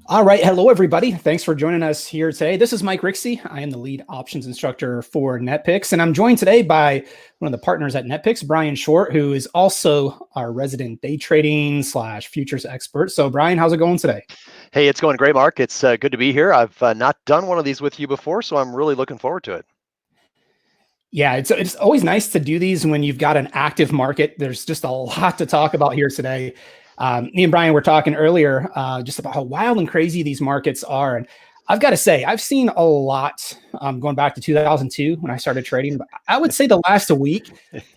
All right. Hello, everybody. Thanks for joining us here today. This is Mike Rixey. I am the lead options instructor for NetPicks, and I'm joined today by one of the partners at NetPicks, Brian Short, who is also our resident day trading / futures expert. So, Brian, how's it going today? Hey, it's going great, Mark. It's good to be here. I've not done one of these with you before, so I'm really looking forward to it. Yeah, it's always nice to do these when you've got an active market. There's just a lot to talk about here today. Me and Brian were talking earlier just about how wild and crazy these markets are. And I've got to say, I've seen a lot going back to 2002 when I started trading. But I would say the last week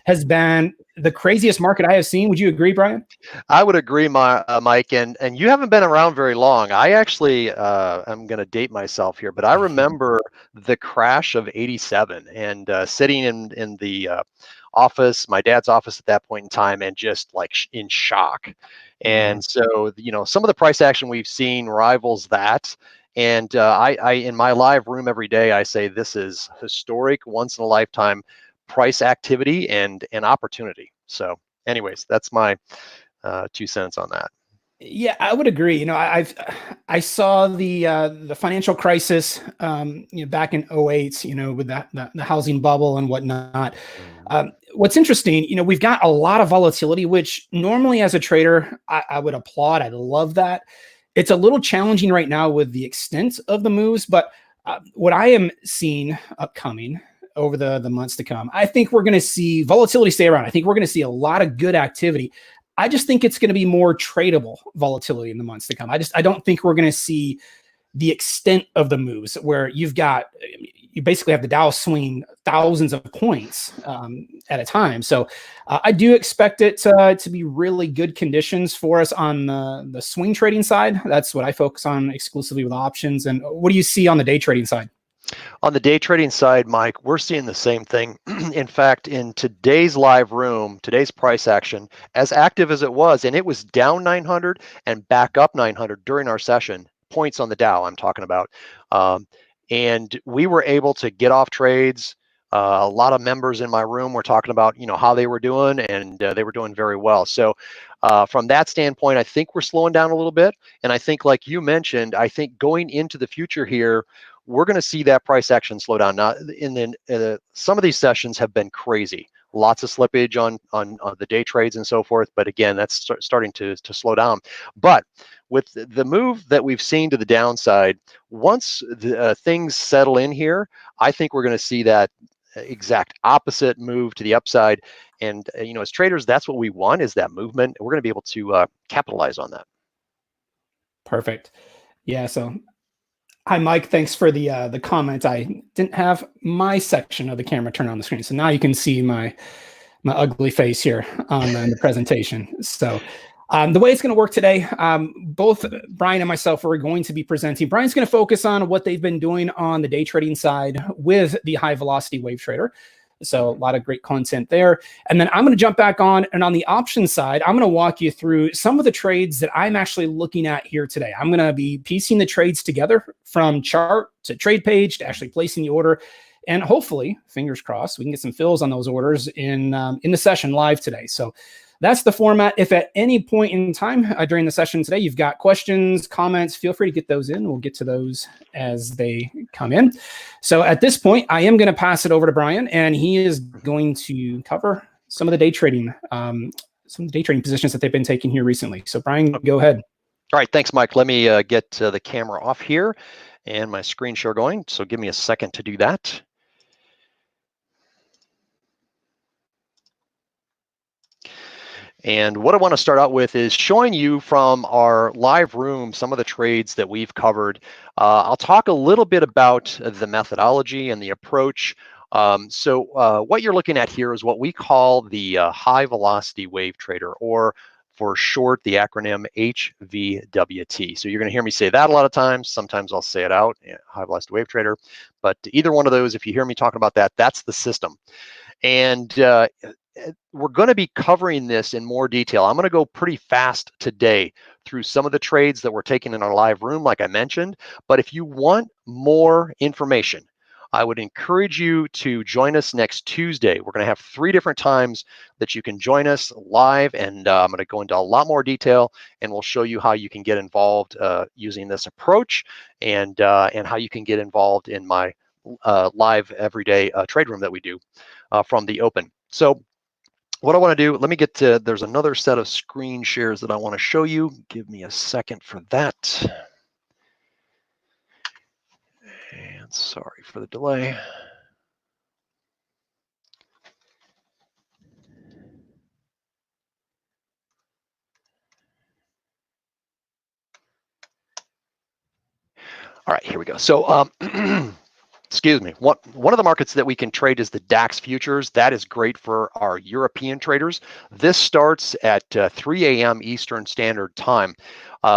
has been the craziest market I have seen. Would you agree, Brian? I would agree, Mike, and you haven't been around very long. I actually, I'm going to date myself here, but I remember the crash of '87 and sitting in the office, my dad's office at that point in time, and just like in shock. Yeah. And so, some of the price action we've seen rivals that. And I, in my live room every day, I say this is historic, once in a lifetime price activity and opportunity. So, anyways, that's my 2 cents on that. Yeah, I would agree. I saw the financial crisis back in '08, with the housing bubble and whatnot. Mhm. What's interesting, we've got a lot of volatility, which normally as a trader, I would applaud. I love that. It's a little challenging right now with the extent of the moves, but what I am seeing upcoming over the months to come, I think we're going to see volatility stay around. I think we're going to see a lot of good activity. I just think it's going to be more tradable volatility in the months to come. I don't think we're going to see the extent of the moves where you basically have the Dow swing thousands of points at a time. So I do expect it to be really good conditions for us on the swing trading side. That's what I focus on exclusively with options. And what do you see on the day trading side? On the day trading side, Mike, we're seeing the same thing. In fact, in today's live room, today's price action, as active as it was, and it was down 900 and back up 900 during our session, points on the Dow I'm talking about. And we were able to get off trades. A lot of members in my room were talking about, how they were doing, and they were doing very well. So from that standpoint, I think we're slowing down a little bit. And I think, like you mentioned, I think going into the future here, we're going to see that price action slow down. Now, some of these sessions have been crazy. Lots of slippage on the day trades and so forth. But again, that's starting to slow down. But with the move that we've seen to the downside, once things settle in here, I think we're going to see that exact opposite move to the upside. And as traders, that's what we want, is that movement. We're going to be able to capitalize on that. Perfect. Yeah. So hi, Mike. Thanks for the comment. I didn't have my section of the camera turned on the screen, so now you can see my ugly face here on the presentation. So the way it's going to work today, both Brian and myself are going to be presenting. Brian's going to focus on what they've been doing on the day trading side with the high velocity wave trader. So a lot of great content there. And then I'm going to jump back on. And on the options side, I'm going to walk you through some of the trades that I'm actually looking at here today. I'm going to be piecing the trades together from chart to trade page to actually placing the order. And hopefully, fingers crossed, we can get some fills on those orders in the session live today. So that's the format. If at any point in time during the session today, you've got questions, comments, feel free to get those in. We'll get to those as they come in. So at this point, I am going to pass it over to Brian, and he is going to cover some of the day trading, positions that they've been taking here recently. So Brian, go ahead. All right, thanks, Mike. Let me get the camera off here and my screen share going. So give me a second to do that. And what I want to start out with is showing you from our live room some of the trades that we've covered. I'll talk a little bit about the methodology and the approach. So what you're looking at here is what we call the high velocity wave trader, or for short, the acronym HVWT. So you're going to hear me say that a lot of times. Sometimes I'll say it out, high velocity wave trader. But either one of those, if you hear me talking about that, that's the system. And we're going to be covering this in more detail. I'm going to go pretty fast today through some of the trades that we're taking in our live room, like I mentioned. But if you want more information I would encourage you to join us next Tuesday. We're going to have 3 different times that you can join us live, and I'm going to go into a lot more detail, and we'll show you how you can get involved using this approach, and how you can get involved in my live everyday trade room that we do from the open. So what I want to do, let me get to, there's another set of screen shares that I want to show you. Give me a second for that. And sorry for the delay. All right, here we go. So, excuse me. One of the markets that we can trade is the DAX futures. That is great for our European traders. This starts at 3 a.m. Eastern Standard Time,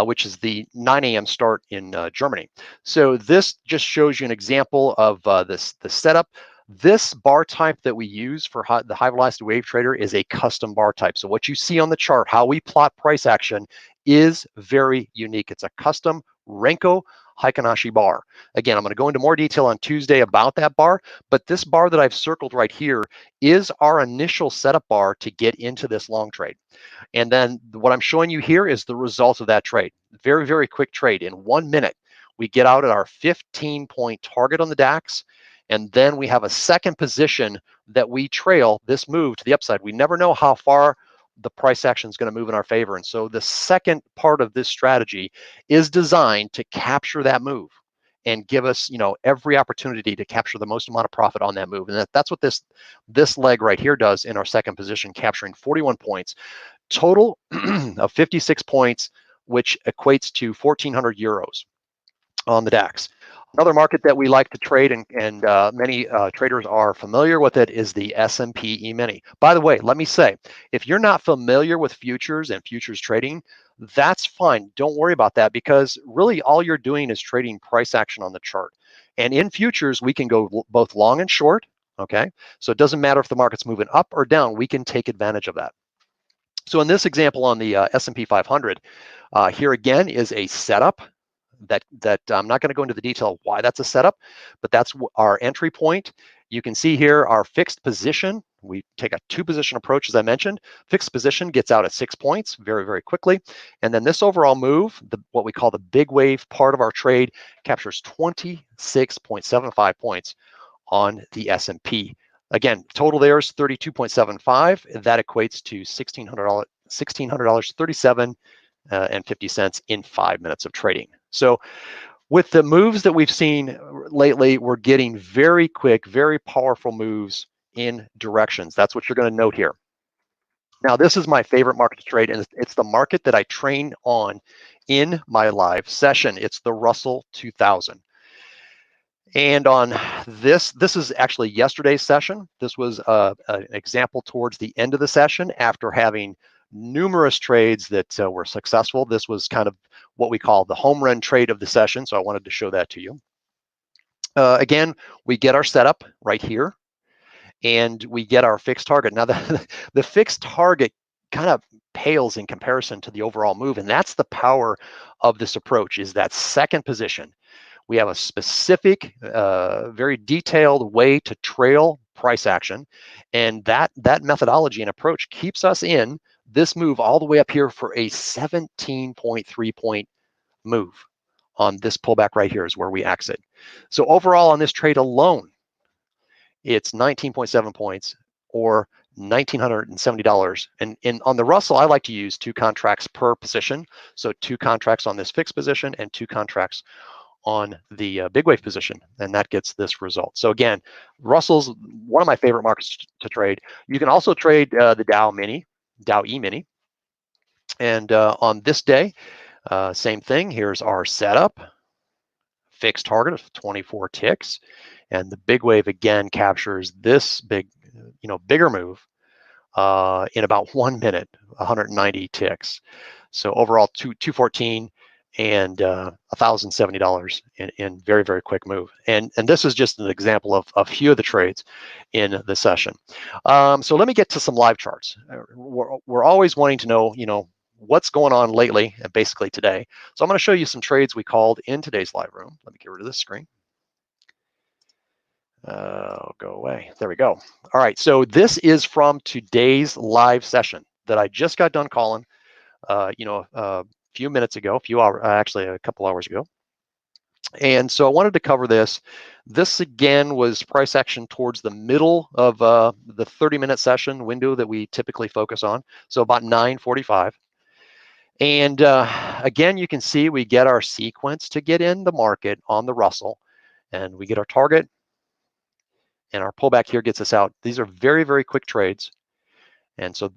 which is the 9 a.m. start in Germany. So this just shows you an example of the setup. This bar type that we use for the high velocity wave trader is a custom bar type. So what you see on the chart, how we plot price action, is very unique. It's a custom Renko Heikin-Ashi bar. Again, I'm going to go into more detail on Tuesday about that bar, but this bar that I've circled right here is our initial setup bar to get into this long trade. And then what I'm showing you here is the result of that trade. Very, very quick trade. In 1 minute, we get out at our 15-point target on the DAX, and then we have a second position that we trail this move to the upside. We never know how far the price action is going to move in our favor. And so the second part of this strategy is designed to capture that move and give us, every opportunity to capture the most amount of profit on that move. And that's what this leg right here does in our second position, capturing 41 points, total of 56 points, which equates to 1,400 euros on the DAX. Another market that we like to trade, and many traders are familiar with it, is the Smp E-Mini. By the way, let me say, if you're not familiar with futures and futures trading, that's fine. Don't worry about that, because really all you're doing is trading price action on the chart. And in futures, we can go both long and short, okay? So it doesn't matter if the market's moving up or down, we can take advantage of that. So in this example on the S&P 500, here again is a setup that I'm not going to go into the detail of why that's a setup, but that's our entry point. You can see here our fixed position. We take a 2-position approach, as I mentioned. Fixed position gets out at 6 points very, very quickly. And then this overall move, what we call the big wave part of our trade, captures 26.75 points on the S&P. Again, total there is 32.75. That equates to $1,600.37 and 50 cents in 5 minutes of trading. So with the moves that we've seen lately, we're getting very quick, very powerful moves in directions. That's what you're going to note here. Now, this is my favorite market to trade, and it's the market that I train on in my live session. It's the Russell 2000. And on this is actually yesterday's session. This was an example towards the end of the session after having numerous trades that were successful. This was kind of what we call the home run trade of the session, so I wanted to show that to you. Again, we get our setup right here, and we get our fixed target. Now, the fixed target kind of pales in comparison to the overall move, and that's the power of this approach, is that second position. We have a specific, very detailed way to trail price action, and that methodology and approach keeps us in this move all the way up here for a 17.3 point move on this pullback right here is where we exit. So overall on this trade alone, it's 19.7 points or $1,970. And on the Russell, I like to use 2 contracts per position. So 2 contracts on this fixed position and 2 contracts on the big wave position, and that gets this result. So again, Russell's one of my favorite markets to trade. You can also trade the Dow E-Mini. And on this day, same thing. Here's our setup, fixed target of 24 ticks, and the big wave again captures this bigger move in about 1 minute, 190 ticks. So overall, 214 and $1,070 in very, very quick move. And this is just an example of a few of the trades in the session. So let me get to some live charts. We're always wanting to know, what's going on lately, and basically today. So I'm going to show you some trades we called in today's live room. Let me get rid of this screen. Go away. There we go. All right. So this is from today's live session that I just got done calling, a few minutes ago, actually a couple hours ago. And so I wanted to cover this. This again was price action towards the middle of the 30-minute session window that we typically focus on. So about 9:45. And again, you can see we get our sequence to get in the market on the Russell, and we get our target, and our pullback here gets us out. These are very, very quick trades. And so,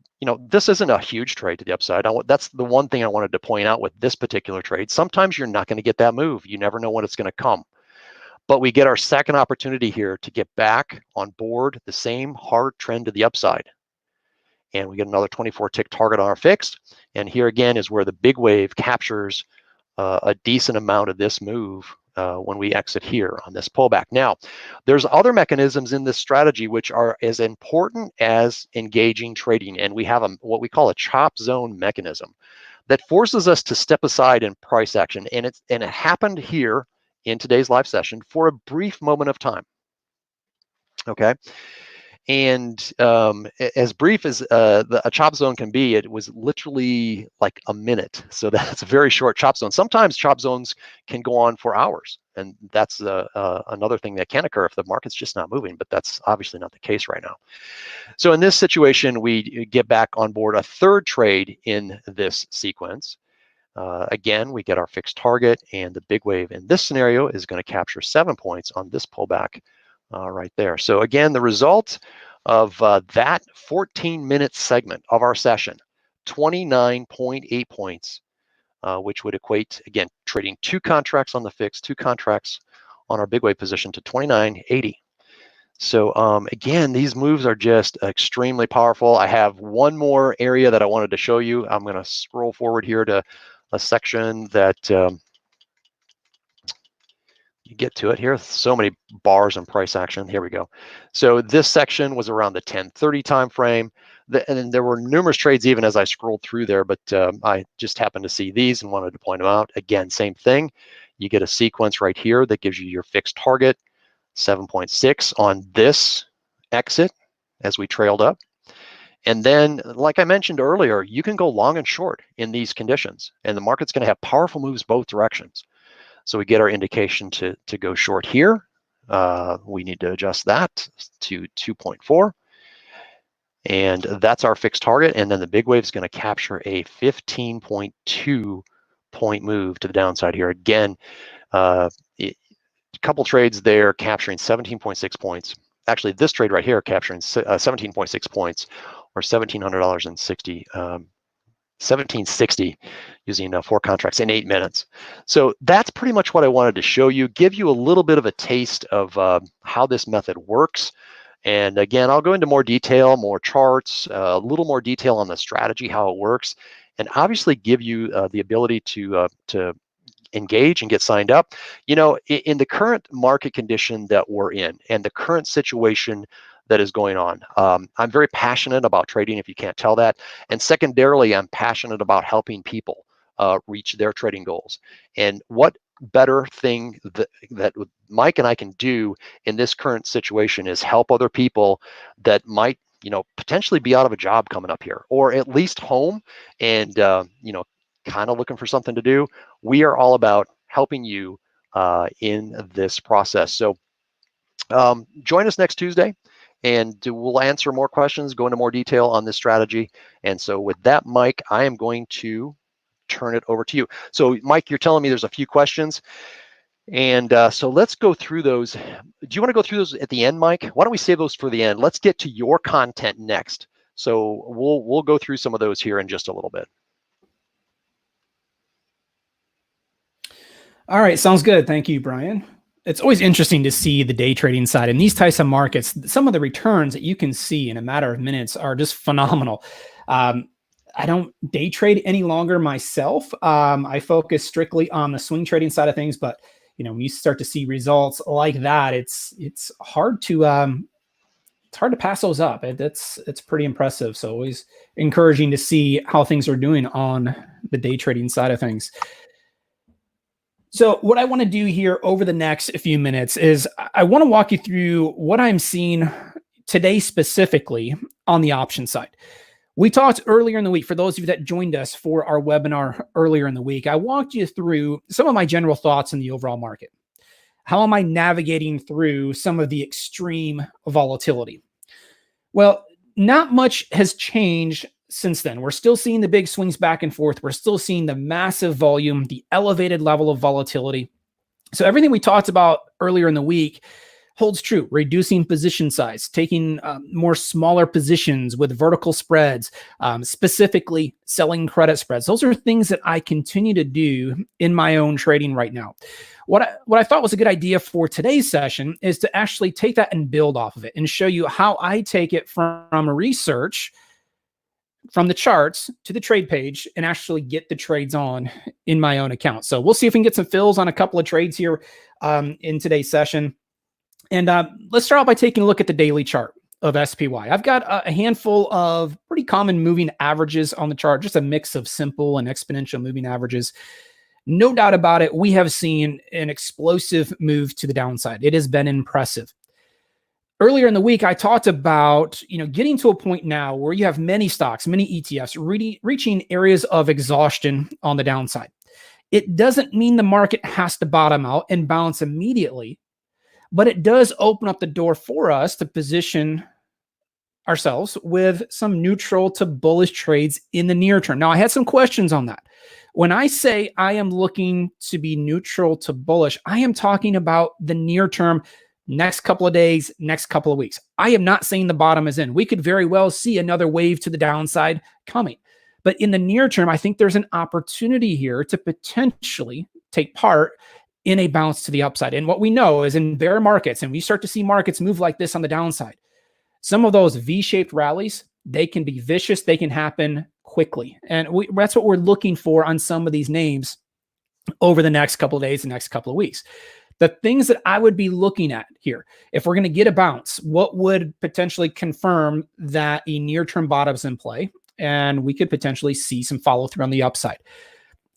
this isn't a huge trade to the upside. That's the one thing I wanted to point out with this particular trade. Sometimes you're not going to get that move. You never know when it's going to come. But we get our second opportunity here to get back on board the same hard trend to the upside. And we get another 24-tick target on our fixed. And here again is where the big wave captures a decent amount of this move when we exit here on this pullback. Now, there's other mechanisms in this strategy which are as important as engaging trading, and we have what we call a chop zone mechanism that forces us to step aside in price action, and it happened here in today's live session for a brief moment of time. Okay. And as brief as a chop zone can be, it was literally like a minute. So that's a very short chop zone. Sometimes chop zones can go on for hours. And that's another thing that can occur if the market's just not moving, but that's obviously not the case right now. So in this situation, we get back on board a third trade in this sequence. Again, we get our fixed target, and the big wave in this scenario is going to capture 7 points on this pullback right there. So again, the result of that 14-minute segment of our session, 29.8 points, which would equate, again, trading 2 contracts on the fixed, 2 contracts on our big wave position to 29.80. So again, these moves are just extremely powerful. I have one more area that I wanted to show you. I'm going to scroll forward here to a section that you get to it here. So many bars and price action. Here we go. So this section was around the 10:30 time frame. And there were numerous trades even as I scrolled through there, but I just happened to see these and wanted to point them out. Again, same thing. You get a sequence right here that gives you your fixed target, 7.6 on this exit as we trailed up. And then, like I mentioned earlier, you can go long and short in these conditions, and the market's going to have powerful moves both directions. So we get our indication to go short here. We need to adjust that to 2.4. And that's our fixed target. And then the big wave is going to capture a 15.2 point move to the downside here. Again, a couple trades there capturing 17.6 points. Actually, this trade right here capturing 17.6 points, or $1,760 using 4 contracts in 8 minutes. So that's pretty much what I wanted to show you, give you a little bit of a taste of how this method works. And again, I'll go into more detail, more charts, a little more detail on the strategy, how it works, and obviously give you the ability to engage and get signed up. In the current market condition that we're in and the current situation that is going on, I'm very passionate about trading, if you can't tell that. And secondarily, I'm passionate about helping people reach their trading goals. And what better thing that Mike and I can do in this current situation is help other people that might potentially be out of a job coming up here, or at least home and kind of looking for something to do. We are all about helping you in this process. So join us next Tuesday, and we'll answer more questions, go into more detail on this strategy. And so with that, Mike, I am going to turn it over to you. So Mike, you're telling me there's a few questions, and so let's go through those. Do you want to go through those at the end, Mike? Why don't we save those for the end? Let's get to your content next. So we'll go through some of those here in just a little bit. All right, sounds good. Thank you, Brian. It's always interesting to see the day trading side. In these types of markets, some of the returns that you can see in a matter of minutes are just phenomenal. I don't day trade any longer myself. I focus strictly on the swing trading side of things, but when you start to see results like that, it's hard to pass those up. It's pretty impressive. So always encouraging to see how things are doing on the day trading side of things. So what I want to do here over the next few minutes is I want to walk you through what I'm seeing today specifically on the option side. We talked earlier in the week, for those of you that joined us for our webinar earlier in the week, I walked you through some of my general thoughts in the overall market. How am I navigating through some of the extreme volatility? Well, not much has changed since then. We're still seeing the big swings back and forth. We're still seeing the massive volume, the elevated level of volatility. So everything we talked about earlier in the week holds true. Reducing position size, taking more smaller positions with vertical spreads, specifically selling credit spreads. Those are things that I continue to do in my own trading right now. What I thought was a good idea for today's session is to actually take that and build off of it and show you how I take it from research, from the charts to the trade page, and actually get the trades on in my own account. So we'll see if we can get some fills on a couple of trades here in today's session. And let's start out by taking a look at the daily chart of SPY. I've got a handful of pretty common moving averages on the chart, just a mix of simple and exponential moving averages. No doubt about it, we have seen an explosive move to the downside. It has been impressive. Earlier in the week, I talked about getting to a point now where you have many stocks, many ETFs reaching areas of exhaustion on the downside. It doesn't mean the market has to bottom out and bounce immediately, but it does open up the door for us to position ourselves with some neutral to bullish trades in the near term. Now, I had some questions on that. When I say I am looking to be neutral to bullish, I am talking about the near term, next couple of days, next couple of weeks. I am not saying the bottom is in. We could very well see another wave to the downside coming. But in the near term, I think there's an opportunity here to potentially take part in a bounce to the upside. And what we know is in bear markets, and we start to see markets move like this on the downside, some of those V-shaped rallies, they can be vicious. They can happen quickly. And that's what we're looking for on some of these names over the next couple of days, the next couple of weeks. The things that I would be looking at here, if we're going to get a bounce, what would potentially confirm that a near-term bottom is in play and we could potentially see some follow-through on the upside?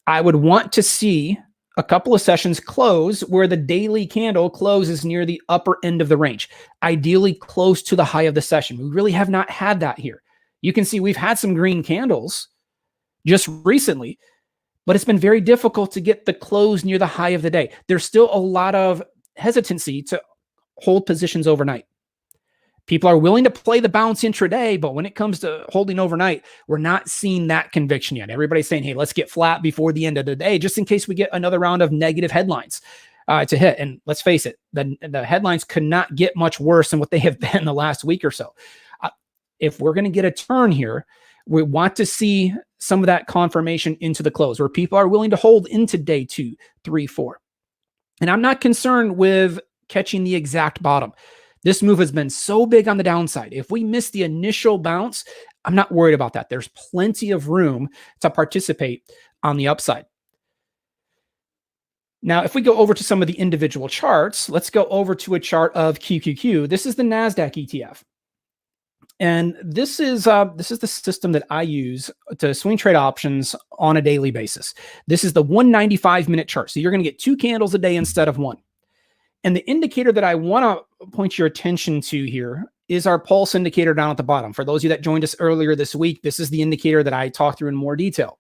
I would want to see a couple of sessions close where the daily candle closes near the upper end of the range, ideally close to the high of the session. We really have not had that here. You can see we've had some green candles just recently, but it's been very difficult to get the close near the high of the day. There's still a lot of hesitancy to hold positions overnight. People are willing to play the bounce intraday, but when it comes to holding overnight, we're not seeing that conviction yet. Everybody's saying, hey, let's get flat before the end of the day, just in case we get another round of negative headlines to hit. And let's face it, the headlines could not get much worse than what they have been the last week or so. If we're going to get a turn here, we want to see some of that confirmation into the close where people are willing to hold into day 2, 3, 4. And I'm not concerned with catching the exact bottom. This move has been so big on the downside. If we miss the initial bounce, I'm not worried about that. There's plenty of room to participate on the upside. Now, if we go over to some of the individual charts, let's go over to a chart of QQQ. This is the NASDAQ ETF. And this is the system that I use to swing trade options on a daily basis. This is the 195-minute chart. So you're going to get 2 candles a day instead of 1. And the indicator that I want to point your attention to here is our pulse indicator down at the bottom. For those of you that joined us earlier this week, this is the indicator that I talked through in more detail.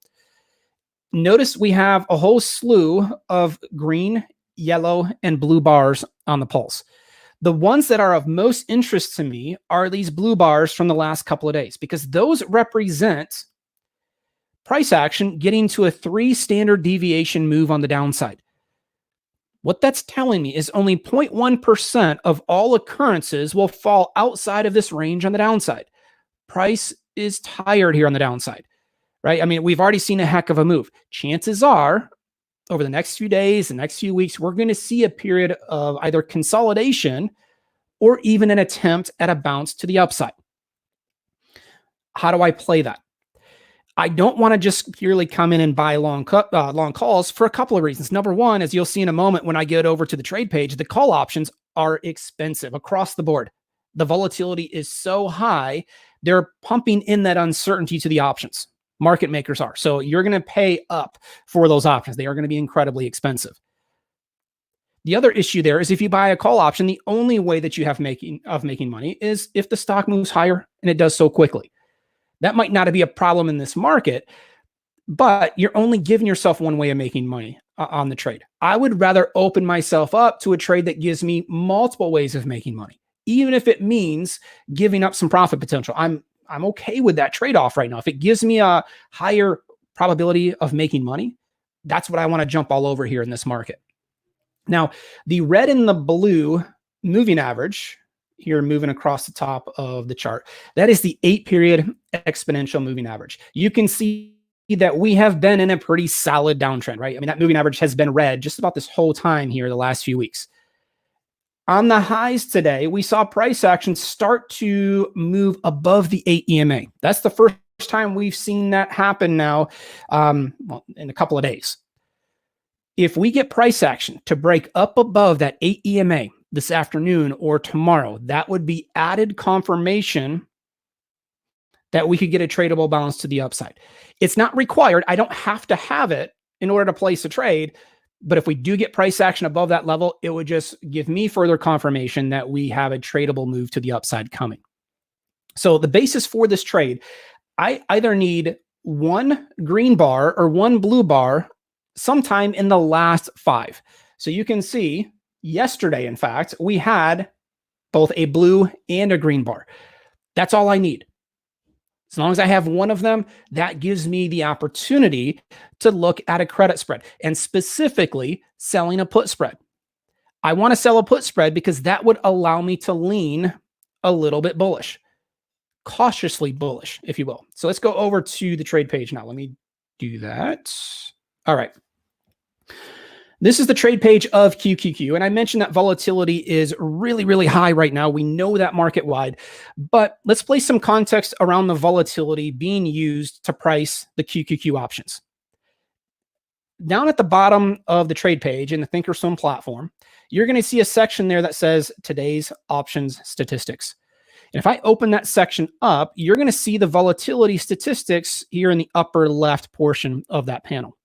Notice we have a whole slew of green, yellow, and blue bars on the pulse. The ones that are of most interest to me are these blue bars from the last couple of days, because those represent price action getting to a 3 standard deviation move on the downside. What that's telling me is only 0.1% of all occurrences will fall outside of this range on the downside. Price is tired here on the downside, right? I mean, we've already seen a heck of a move. Chances are, over the next few days, the next few weeks, we're going to see a period of either consolidation or even an attempt at a bounce to the upside. How do I play that? I don't want to just purely come in and buy long calls for a couple of reasons. Number one, as you'll see in a moment when I get over to the trade page, the call options are expensive across the board. The volatility is so high, they're pumping in that uncertainty to the options. Market makers are. So you're going to pay up for those options. They are going to be incredibly expensive. The other issue there is if you buy a call option, the only way that you have making money is if the stock moves higher, and it does so quickly. That might not be a problem in this market, but you're only giving yourself one way of making money on the trade. I would rather open myself up to a trade that gives me multiple ways of making money, even if it means giving up some profit potential. I'm okay with that trade-off right now. If it gives me a higher probability of making money, that's what I want to jump all over here in this market. Now, the red and the blue moving average here, moving across the top of the chart, that is the 8-period exponential moving average. You can see that we have been in a pretty solid downtrend, right? I mean, that moving average has been red just about this whole time here, the last few weeks. On the highs today, we saw price action start to move above the 8 EMA. That's the first time we've seen that happen now, well, in a couple of days. If we get price action to break up above that 8 EMA this afternoon or tomorrow, that would be added confirmation that we could get a tradable balance to the upside. It's not required. I don't have to have it in order to place a trade. But if we do get price action above that level, it would just give me further confirmation that we have a tradable move to the upside coming. So the basis for this trade, I either need one green bar or one blue bar sometime in the last 5. So you can see yesterday, in fact, we had both a blue and a green bar. That's all I need. As long as I have one of them, that gives me the opportunity to look at a credit spread and specifically selling a put spread. I want to sell a put spread because that would allow me to lean a little bit bullish, cautiously bullish, if you will. So let's go over to the trade page now. Let me do that. All right. This is the trade page of QQQ. And I mentioned that volatility is really, really high right now. We know that market wide, but let's place some context around the volatility being used to price the QQQ options. Down at the bottom of the trade page in the Thinkorswim platform, you're going to see a section there that says today's options statistics. And if I open that section up, you're going to see the volatility statistics here in the upper left portion of that panel.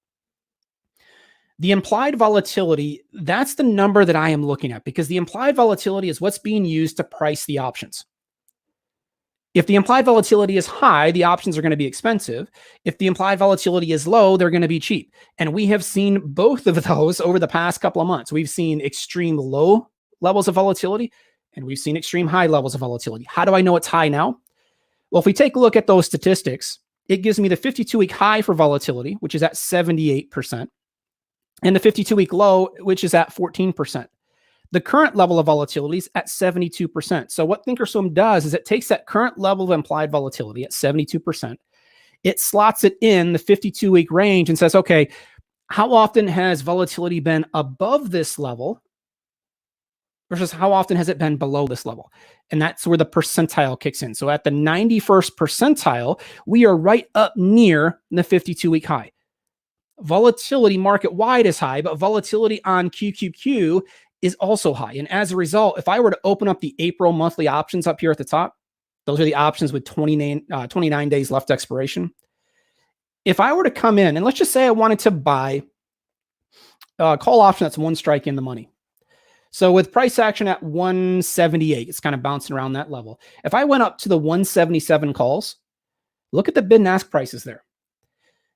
The implied volatility, that's the number that I am looking at because the implied volatility is what's being used to price the options. If the implied volatility is high, the options are going to be expensive. If the implied volatility is low, they're going to be cheap. And we have seen both of those over the past couple of months. We've seen extreme low levels of volatility and we've seen extreme high levels of volatility. How do I know it's high now? Well, if we take a look at those statistics, it gives me the 52-week high for volatility, which is at 78%. And the 52-week low, which is at 14%. The current level of volatility is at 72%. So what Thinkorswim does is it takes that current level of implied volatility at 72%. It slots it in the 52-week range and says, okay, how often has volatility been above this level versus how often has it been below this level? And that's where the percentile kicks in. So at the 91st percentile, we are right up near the 52-week high. Volatility market wide is high, but volatility on QQQ is also high. And as a result, if I were to open up the April monthly options up here at the top, those are the options with 29 days left expiration. If I were to come in and let's just say I wanted to buy a call option that's one strike in the money. So with price action at 178, it's kind of bouncing around that level. If I went up to the 177 calls, look at the bid and ask prices there.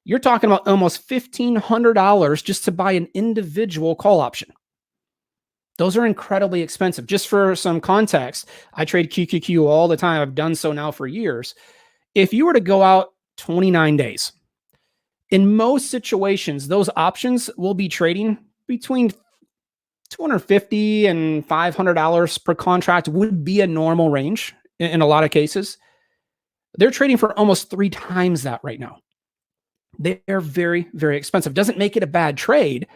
You're talking about almost $1,500 just to buy an individual call option. Those are incredibly expensive. Just for some context, I trade QQQ all the time. I've done so now for years. If you were to go out 29 days, in most situations, those options will be trading between $250 and $500 per contract would be a normal range in a lot of cases. They're trading for almost 3 times that right now. They're very, very expensive. Doesn't make it a bad trade.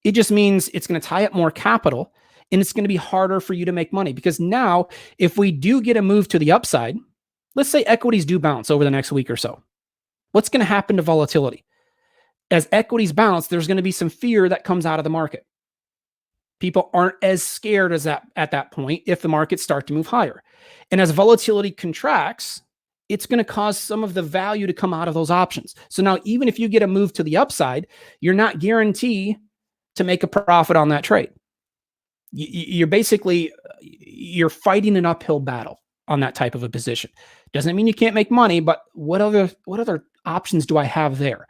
It just means it's going to tie up more capital and it's going to be harder for you to make money because now if we do get a move to the upside, let's say equities do bounce over the next week or so. What's going to happen to volatility? As equities bounce, there's going to be some fear that comes out of the market. People aren't as scared as that at that point if the markets start to move higher. And as volatility contracts, it's going to cause some of the value to come out of those options. So now even if you get a move to the upside, you're not guaranteed to make a profit on that trade. You're basically, you're fighting an uphill battle on that type of a position. Doesn't mean you can't make money, but what other options do I have there?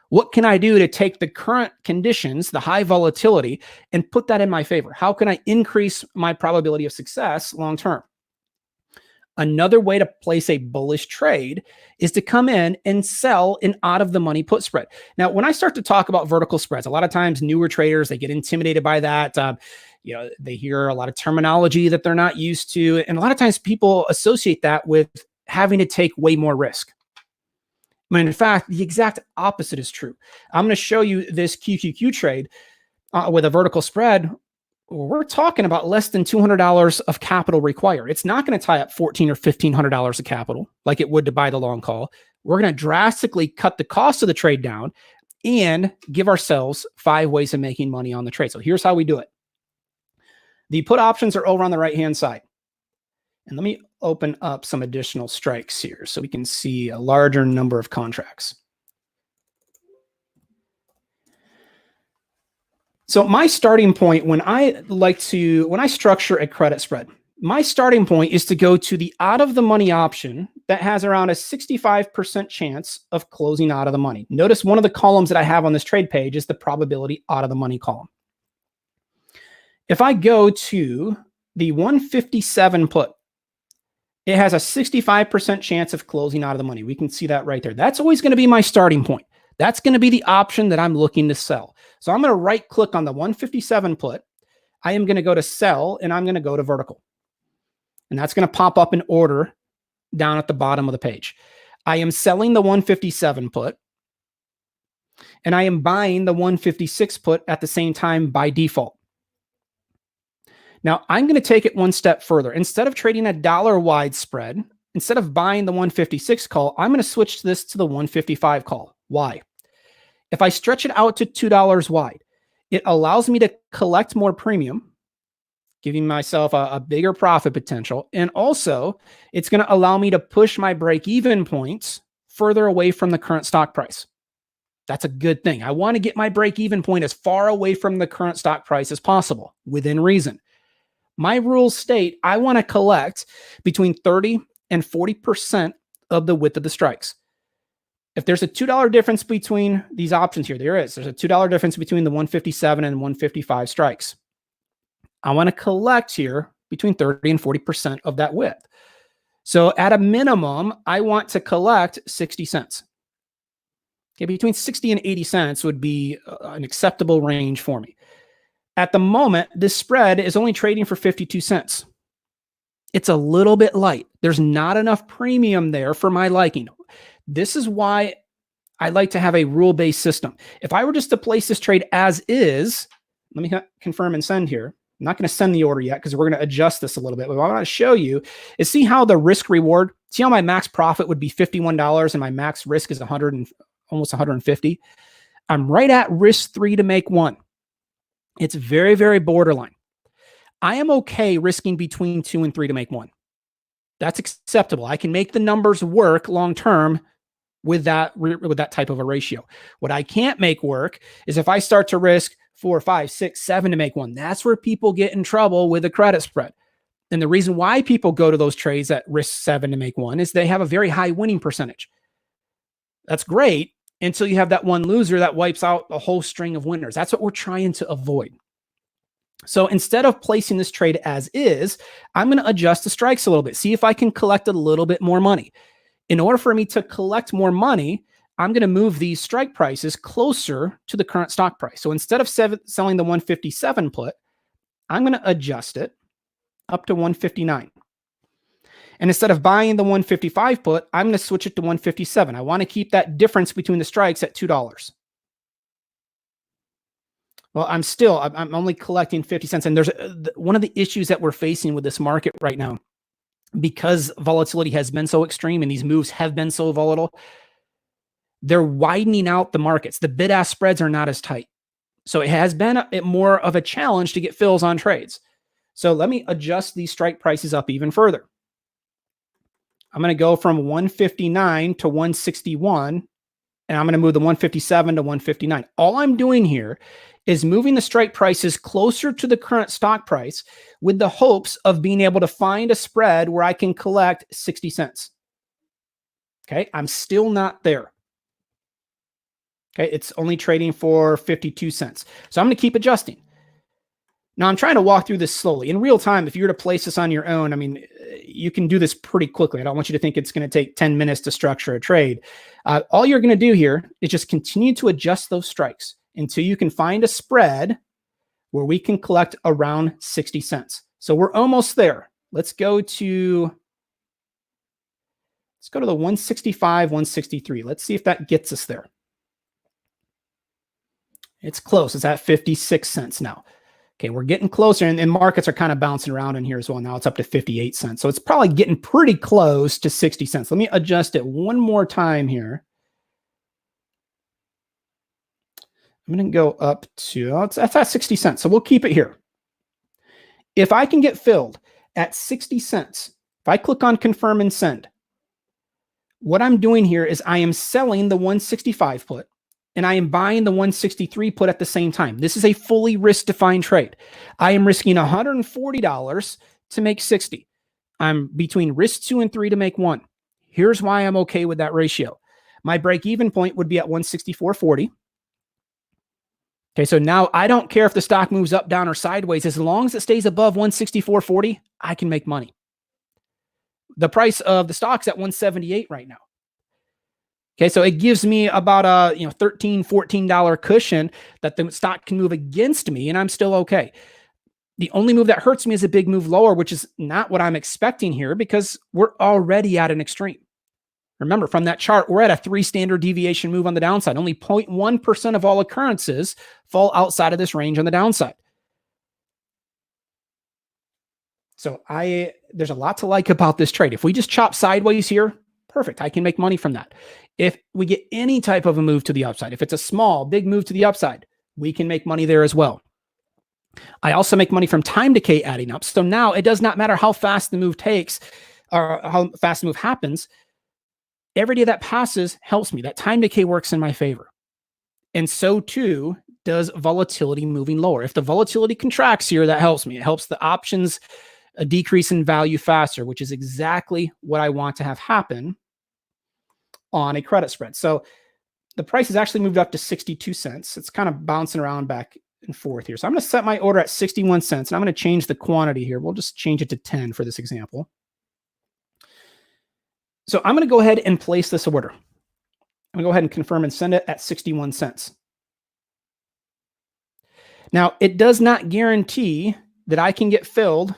What can I do to take the current conditions, the high volatility, and put that in my favor? How can I increase my probability of success long term? Another way to place a bullish trade is to come in and sell an out of the money put spread. Now, when I start to talk about vertical spreads, a lot of times newer traders, they get intimidated by that. They hear a lot of terminology that they're not used to. And a lot of times people associate that with having to take way more risk. When in fact, the exact opposite is true. I'm going to show you this QQQ trade with a vertical spread. We're talking about less than $200 of capital required. It's not going to tie up $1,400 or $1,500 of capital like it would to buy the long call. We're going to drastically cut the cost of the trade down and give ourselves 5 ways of making money on the trade. So here's how we do it. The put options are over on the right-hand side. And let me open up some additional strikes here so we can see a larger number of contracts. So my starting point when I structure a credit spread, my starting point is to go to the out of the money option that has around a 65% chance of closing out of the money. Notice one of the columns that I have on this trade page is the probability out of the money column. If I go to the 157 put, it has a 65% chance of closing out of the money. We can see that right there. That's always going to be my starting point. That's going to be the option that I'm looking to sell. So I'm going to right click on the 157 put. I am going to go to sell and I'm going to go to vertical. And that's going to pop up in order down at the bottom of the page. I am selling the 157 put and I am buying the 156 put at the same time by default. Now I'm going to take it one step further. Instead of trading a dollar wide spread, instead of buying the 156 call, I'm going to switch this to the 155 call. Why? If I stretch it out to $2 wide, it allows me to collect more premium, giving myself a bigger profit potential. And also, it's going to allow me to push my break-even points further away from the current stock price. That's a good thing. I want to get my break-even point as far away from the current stock price as possible, within reason. My rules state I want to collect between 30 and 40% of the width of the strikes. If there's a $2 difference between these options here, there's a $2 difference between the 157 and 155 strikes. I want to collect here between 30 and 40% of that width. So at a minimum, I want to collect 60 cents. Okay, between 60 and 80 cents would be an acceptable range for me. At the moment, this spread is only trading for 52 cents. It's a little bit light. There's not enough premium there for my liking. This is why I like to have a rule-based system. If I were just to place this trade as is, let me confirm and send here. I'm not going to send the order yet because we're going to adjust this a little bit. But what I want to show you is see how the risk reward, see how my max profit would be $51 and my max risk is almost 150. I'm right at risk 3 to make 1. It's very, very borderline. I am okay risking between 2 and 3 to make 1. That's acceptable. I can make the numbers work long-term with that type of a ratio. What I can't make work is if I start to risk 4, 5, 6, 7 to make 1. That's where people get in trouble with the credit spread. And the reason why people go to those trades at risk 7 to make 1 is they have a very high winning percentage. That's great until you have that one loser that wipes out a whole string of winners. That's what we're trying to avoid. So instead of placing this trade as is, I'm going to adjust the strikes a little bit, see if I can collect a little bit more money. In order for me to collect more money, I'm going to move these strike prices closer to the current stock price. So instead of selling the 157 put, I'm going to adjust it up to 159. And instead of buying the 155 put, I'm going to switch it to 157. I want to keep that difference between the strikes at $2. Well, I'm only collecting 50 cents. And there's one of the issues that we're facing with this market right now, because volatility has been so extreme and these moves have been so volatile, they're widening out the markets. The bid-ask spreads are not as tight. So it has been more of a challenge to get fills on trades. So let me adjust these strike prices up even further. I'm going to go from 159 to 161 and I'm going to move the 157 to 159. All I'm doing here is moving the strike prices closer to the current stock price with the hopes of being able to find a spread where I can collect 60 cents. Okay, I'm still not there. Okay, it's only trading for 52 cents. So I'm going to keep adjusting. Now I'm trying to walk through this slowly. In real time, if you were to place this on your own, I mean, you can do this pretty quickly. I don't want you to think it's going to take 10 minutes to structure a trade. All you're going to do here is just continue to adjust those strikes until you can find a spread where we can collect around 60 cents. So we're almost there. Let's go to the 165, 163. Let's see if that gets us there. It's close. It's at 56 cents now. Okay, we're getting closer, and markets are kind of bouncing around in here as well. Now it's up to 58 cents. So it's probably getting pretty close to 60 cents. Let me adjust it one more time here. I'm going to go up to, that's at 60 cents. So we'll keep it here. If I can get filled at 60 cents, if I click on confirm and send, what I'm doing here is I am selling the 165 put and I am buying the 163 put at the same time. This is a fully risk-defined trade. I am risking $140 to make 60. I'm between risk 2 and 3 to make 1. Here's why I'm okay with that ratio. My break-even point would be at 164.40. Okay, so now I don't care if the stock moves up, down, or sideways. As long as it stays above 164.40, I can make money. The price of the stock's at 178 right now. Okay, so it gives me about a $13, $14 cushion that the stock can move against me, and I'm still okay. The only move that hurts me is a big move lower, which is not what I'm expecting here because we're already at an extreme. Remember, from that chart, we're at a 3 standard deviation move on the downside. Only 0.1% of all occurrences fall outside of this range on the downside. So there's a lot to like about this trade. If we just chop sideways here, perfect. I can make money from that. If we get any type of a move to the upside, if it's a small, big move to the upside, we can make money there as well. I also make money from time decay adding up. So now it does not matter how fast the move takes or how fast the move happens. Every day that passes helps me. That time decay works in my favor. And so too does volatility moving lower. If the volatility contracts here, that helps me. It helps the options decrease in value faster, which is exactly what I want to have happen on a credit spread. So the price has actually moved up to 62 cents. It's kind of bouncing around back and forth here. So I'm going to set my order at 61 cents, and I'm going to change the quantity here. We'll just change it to 10 for this example. So I'm going to go ahead and place this order. I'm going to go ahead and confirm and send it at 61 cents. Now, it does not guarantee that I can get filled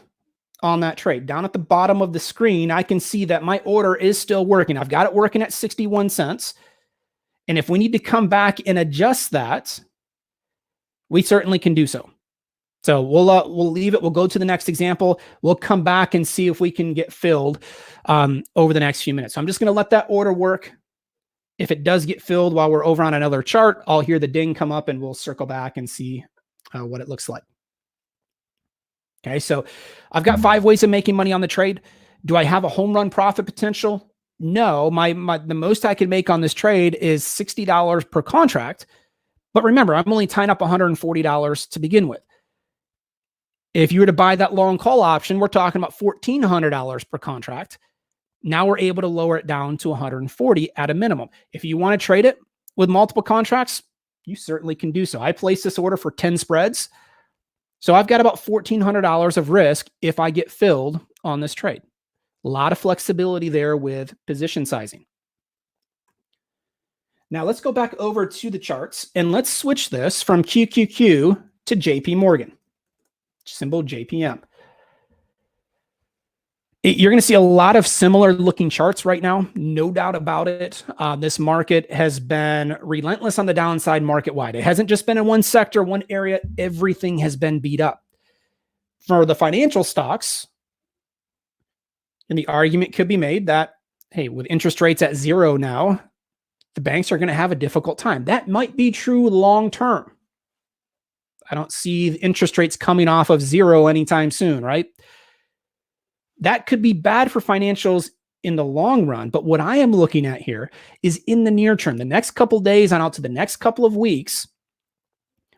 on that trade. Down at the bottom of the screen, I can see that my order is still working. I've got it working at 61 cents. And if we need to come back and adjust that, we certainly can do so. So we'll leave it. We'll go to the next example. We'll come back and see if we can get filled over the next few minutes. So I'm just going to let that order work. If it does get filled while we're over on another chart, I'll hear the ding come up and we'll circle back and see what it looks like. Okay, so I've got 5 ways of making money on the trade. Do I have a home run profit potential? No, the most I can make on this trade is $60 per contract. But remember, I'm only tying up $140 to begin with. If you were to buy that long call option, we're talking about $1,400 per contract. Now we're able to lower it down to $140 at a minimum. If you want to trade it with multiple contracts, you certainly can do so. I placed this order for 10 spreads. So I've got about $1,400 of risk if I get filled on this trade. A lot of flexibility there with position sizing. Now let's go back over to the charts and let's switch this from QQQ to JP Morgan, symbol JPM. You're going to see a lot of similar looking charts right now. No doubt about it. This market has been relentless on the downside market wide. It hasn't just been in one sector, one area. Everything has been beat up. For the financial stocks, and the argument could be made that, hey, with interest rates at 0 now, the banks are going to have a difficult time. That might be true long term. I don't see the interest rates coming off of 0 anytime soon, right? That could be bad for financials in the long run. But what I am looking at here is in the near term, the next couple of days on out to the next couple of weeks,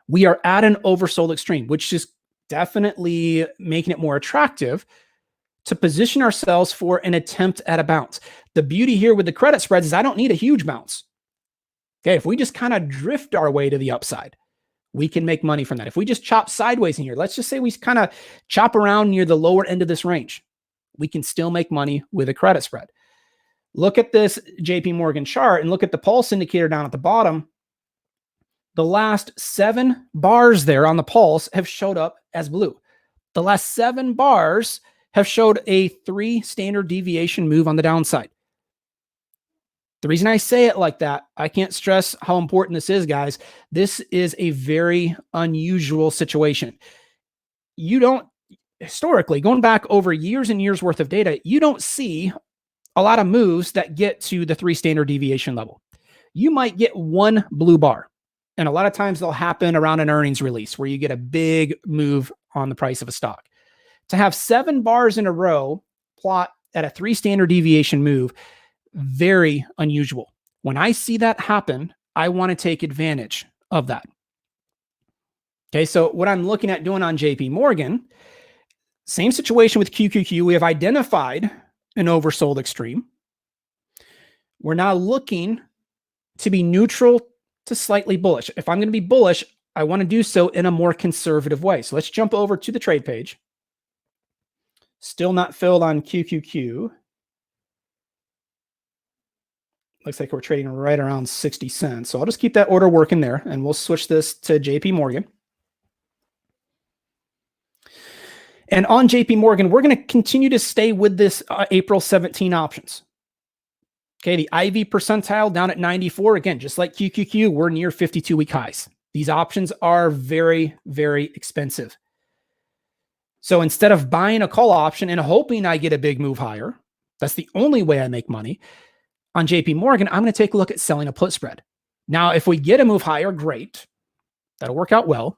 we are at an oversold extreme, which is definitely making it more attractive to position ourselves for an attempt at a bounce. The beauty here with the credit spreads is I don't need a huge bounce. Okay, if we just kind of drift our way to the upside, we can make money from that. If we just chop sideways in here, let's just say we kind of chop around near the lower end of this range, we can still make money with a credit spread. Look at this JP Morgan chart and look at the pulse indicator down at the bottom. The last 7 bars there on the pulse have showed up as blue. The last 7 bars have showed a 3 standard deviation move on the downside. The reason I say it like that, I can't stress how important this is, guys. This is a very unusual situation. You don't, historically, going back over years and years worth of data, you don't see a lot of moves that get to the 3 standard deviation level. You might get 1 blue bar. And a lot of times they'll happen around an earnings release where you get a big move on the price of a stock. To have 7 bars in a row plot at a 3 standard deviation move, very unusual. When I see that happen, I want to take advantage of that. Okay, so what I'm looking at doing on JP Morgan, same situation with QQQ. We have identified an oversold extreme. We're now looking to be neutral to slightly bullish. If I'm going to be bullish, I want to do so in a more conservative way. So let's jump over to the trade page. Still not filled on QQQ. Looks like we're trading right around 60 cents. So I'll just keep that order working there and we'll switch this to JP Morgan. And on JP Morgan, we're going to continue to stay with this April 17 options. Okay, the IV percentile down at 94. Again, just like QQQ, we're near 52-week highs. These options are very, very expensive. So instead of buying a call option and hoping I get a big move higher, that's the only way I make money. On JP Morgan, I'm going to take a look at selling a put spread. Now, if we get a move higher, great. That'll work out well.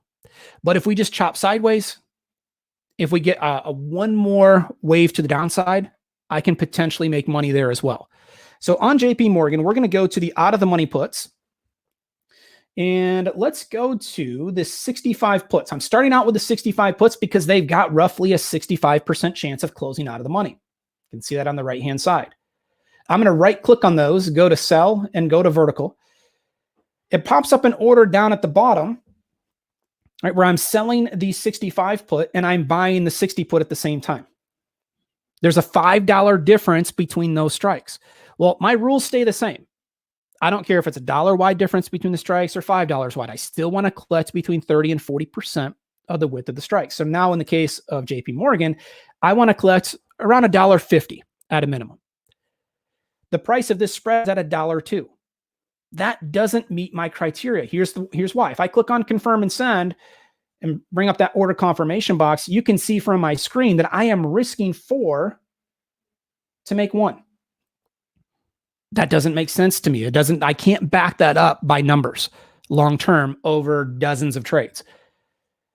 But if we just chop sideways, if we get a one more wave to the downside, I can potentially make money there as well. So on JP Morgan, we're going to go to the out of the money puts. And let's go to the 65 puts. I'm starting out with the 65 puts because they've got roughly a 65% chance of closing out of the money. You can see that on the right-hand side. I'm going to right click on those, go to sell and go to vertical. It pops up an order down at the bottom, right, where I'm selling the 65 put and I'm buying the 60 put at the same time. There's a $5 difference between those strikes. Well, my rules stay the same. I don't care if it's $1 wide difference between the strikes or $5 wide. I still want to collect between 30 and 40% of the width of the strike. So now in the case of JP Morgan, I want to collect around $1.50 at a minimum. The price of this spread is at $1.02. That doesn't meet my criteria. Here's why. If I click on confirm and send and bring up that order confirmation box, you can see from my screen that I am risking 4 to make 1. That doesn't make sense to me. I can't back that up by numbers long-term over dozens of trades.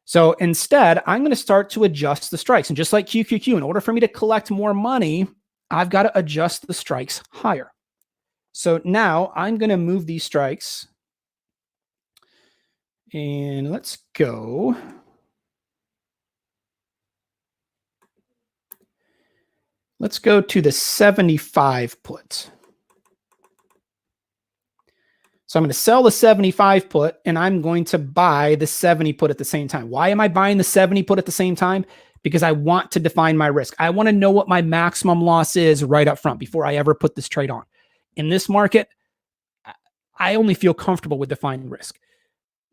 So instead, I'm going to start to adjust the strikes. And just like QQQ, in order for me to collect more money, I've got to adjust the strikes higher. So now I'm going to move these strikes. And let's go. Let's go to the 75 put. So I'm going to sell the 75 put and I'm going to buy the 70 put at the same time. Why am I buying the 70 put at the same time? Because I want to define my risk. I want to know what my maximum loss is right up front before I ever put this trade on. In this market, I only feel comfortable with defining risk.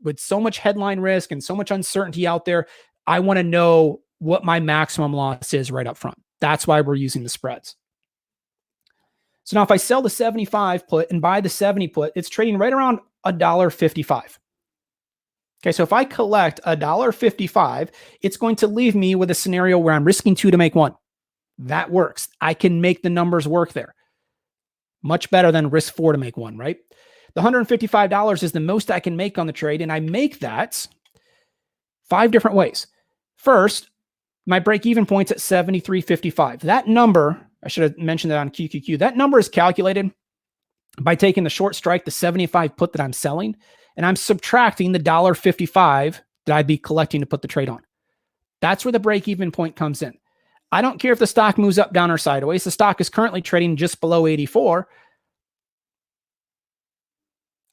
With so much headline risk and so much uncertainty out there, I want to know what my maximum loss is right up front. That's why we're using the spreads. So now if I sell the 75 put and buy the 70 put, it's trading right around $1.55. Okay, so if I collect $1.55, it's going to leave me with a scenario where I'm risking 2 to make 1. That works. I can make the numbers work there. Much better than risk 4 to make 1, right? The $155 is the most I can make on the trade, and I make that 5 different ways. First, my break-even point's at 73.55. That number I should have mentioned that on QQQ. That number is calculated by taking the short strike, the 75 put that I'm selling, and I'm subtracting the $1.55 that I'd be collecting to put the trade on. That's where the break-even point comes in. I don't care if the stock moves up, down, or sideways. The stock is currently trading just below 84.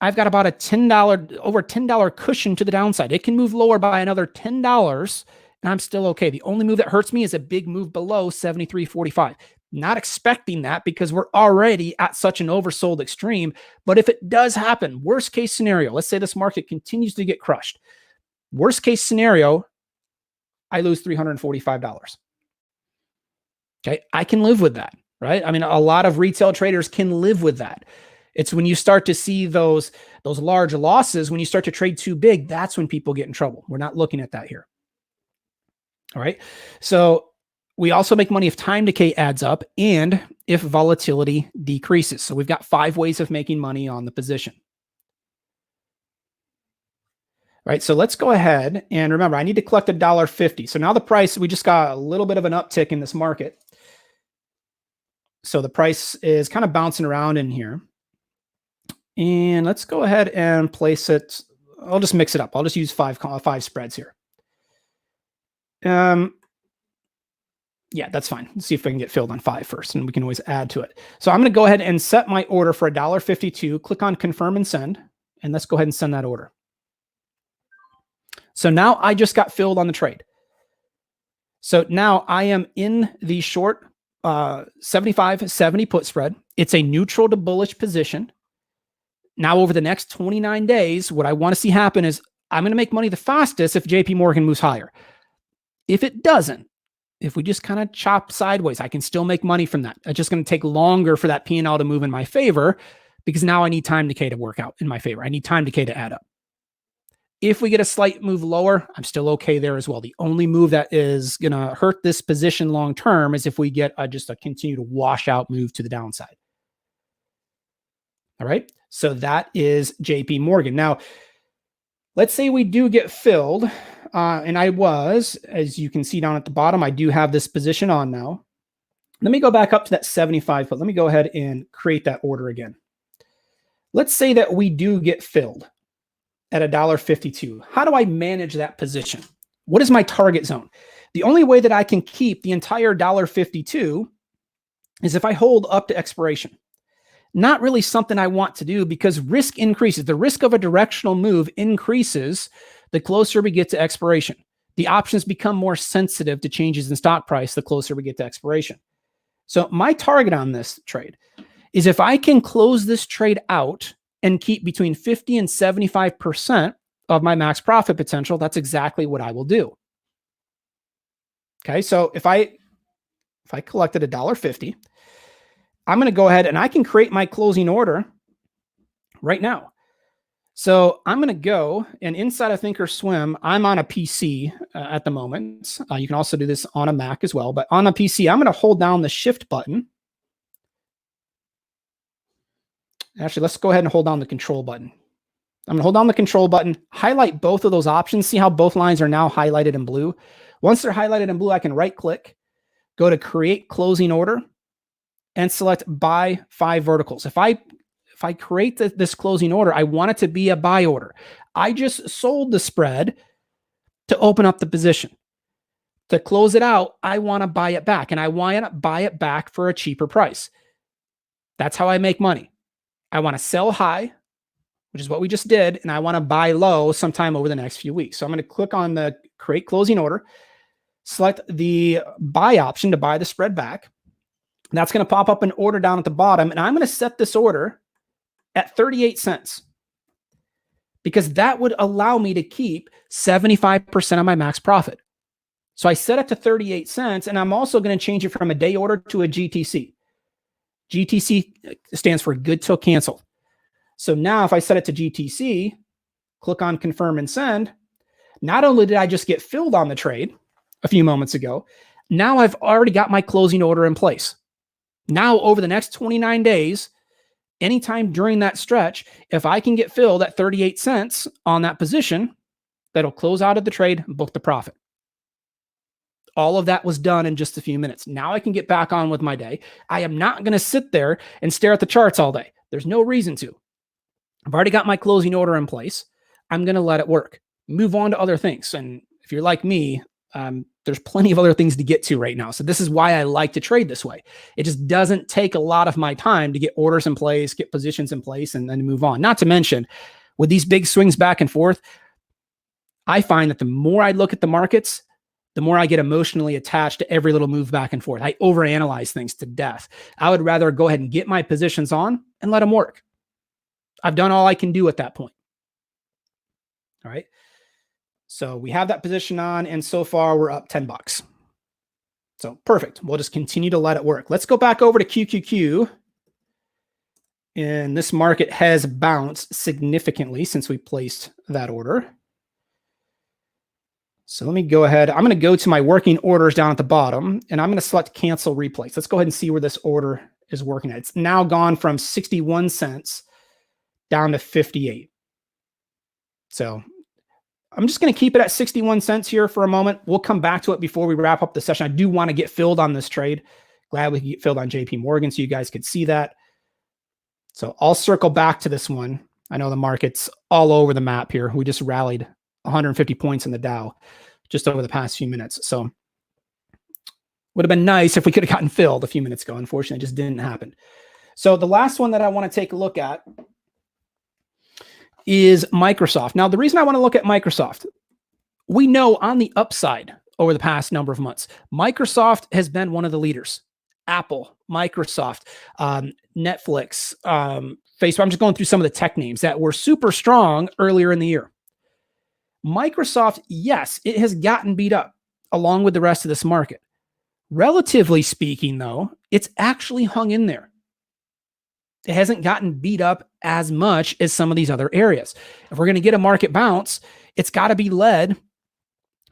I've got about over $10 cushion to the downside. It can move lower by another $10, and I'm still okay. The only move that hurts me is a big move below 73.45. Not expecting that because we're already at such an oversold extreme. But if it does happen, worst case scenario, let's say this market continues to get crushed. Worst case scenario, I lose $345. Okay, I can live with that, right? I mean, a lot of retail traders can live with that. It's when you start to see those large losses, when you start to trade too big, that's when people get in trouble. We're not looking at that here. All right. So we also make money if time decay adds up and if volatility decreases. So we've got 5 ways of making money on the position. All right. So let's go ahead and remember, I need to collect $1.50. So now the price, we just got a little bit of an uptick in this market. So the price is kind of bouncing around in here. And let's go ahead and place it. I'll just mix it up. I'll just use five spreads here. Yeah, that's fine. Let's see if I can get filled on 5 first, and we can always add to it. So I'm going to go ahead and set my order for $1.52. Click on confirm and send, and let's go ahead and send that order. So now I just got filled on the trade. So now I am in the short 75-70 put spread. It's a neutral to bullish position. Now, over the next 29 days, what I want to see happen is I'm going to make money the fastest if JP Morgan moves higher. If it doesn't, if we just kind of chop sideways, I can still make money from that. It's just going to take longer for that P&L to move in my favor because now I need time decay to work out in my favor. I need time decay to add up. If we get a slight move lower, I'm still okay there as well. The only move that is going to hurt this position long term is if we get just a continued washout move to the downside. All right. So that is JP Morgan. Now, let's say we do get filled. And I was, as you can see down at the bottom, I do have this position on now. Let me go back up to that 75 put. Let me go ahead and create that order again. Let's say that we do get filled at $1.52. How do I manage that position? What is my target zone? The only way that I can keep the entire $1.52 is if I hold up to expiration. Not really something I want to do because risk increases. The risk of a directional move increases the closer we get to expiration. The options become more sensitive to changes in stock price the closer we get to expiration. So my target on this trade is if I can close this trade out and keep between 50 and 75% of my max profit potential, that's exactly what I will do. Okay, so if I collected $1.50, I'm going to go ahead and I can create my closing order right now. So I'm going to go and inside of Thinkorswim, I'm on a PC at the moment. You can also do this on a Mac as well, but on a PC, I'm going to hold down the shift button. Actually, let's go ahead and hold down the control button. I'm going to hold down the control button, highlight both of those options. See how both lines are now highlighted in blue. Once they're highlighted in blue, I can right click, go to create closing order, and select buy 5 verticals. If I create this closing order, I want it to be a buy order. I just sold the spread to open up the position. To close it out, I want to buy it back, and I want to buy it back for a cheaper price. That's how I make money. I want to sell high, which is what we just did, and I want to buy low sometime over the next few weeks. So I'm going to click on the create closing order, select the buy option to buy the spread back. That's going to pop up an order down at the bottom, and I'm going to set this order at 38 cents because that would allow me to keep 75% of my max profit. So I set it to 38 cents, and I'm also going to change it from a day order to a GTC. GTC stands for good till cancel. So now if I set it to GTC, click on confirm and send, not only did I just get filled on the trade a few moments ago, now I've already got my closing order in place. Now, over the next 29 days, anytime during that stretch, if I can get filled at 38 cents on that position, that'll close out of the trade, book the profit. All of that was done in just a few minutes. Now I can get back on with my day. I am not going to sit there and stare at the charts all day. There's no reason to. I've already got my closing order in place. I'm going to let it work. Move on to other things. And if you're like me, there's plenty of other things to get to right now. So this is why I like to trade this way. It just doesn't take a lot of my time to get orders in place, get positions in place, and then move on. Not to mention, with these big swings back and forth, I find that the more I look at the markets, the more I get emotionally attached to every little move back and forth. I overanalyze things to death. I would rather go ahead and get my positions on and let them work. I've done all I can do at that point. All right. So we have that position on, and so far we're up $10. So perfect. We'll just continue to let it work. Let's go back over to QQQ. And this market has bounced significantly since we placed that order. So let me go ahead. I'm going to go to my working orders down at the bottom, and I'm going to select cancel replace. Let's go ahead and see where this order is working at. It's now gone from 61 cents down to 58. So I'm just going to keep it at 61 cents here for a moment. We'll come back to it before we wrap up the session. I do want to get filled on this trade. Glad we could get filled on JP Morgan so you guys could see that. So I'll circle back to this one. I know the market's all over the map here. We just rallied 150 points in the Dow just over the past few minutes. So would have been nice if we could have gotten filled a few minutes ago. Unfortunately, it just didn't happen. So the last one that I want to take a look at is Microsoft. Now, the reason I want to look at Microsoft, we know on the upside over the past number of months, Microsoft has been one of the leaders. Apple, Microsoft, Netflix, Facebook. I'm just going through some of the tech names that were super strong earlier in the year. Microsoft, yes, it has gotten beat up along with the rest of this market. Relatively speaking, though, it's actually hung in there. It hasn't gotten beat up as much as some of these other areas. If we're going to get a market bounce, it's got to be led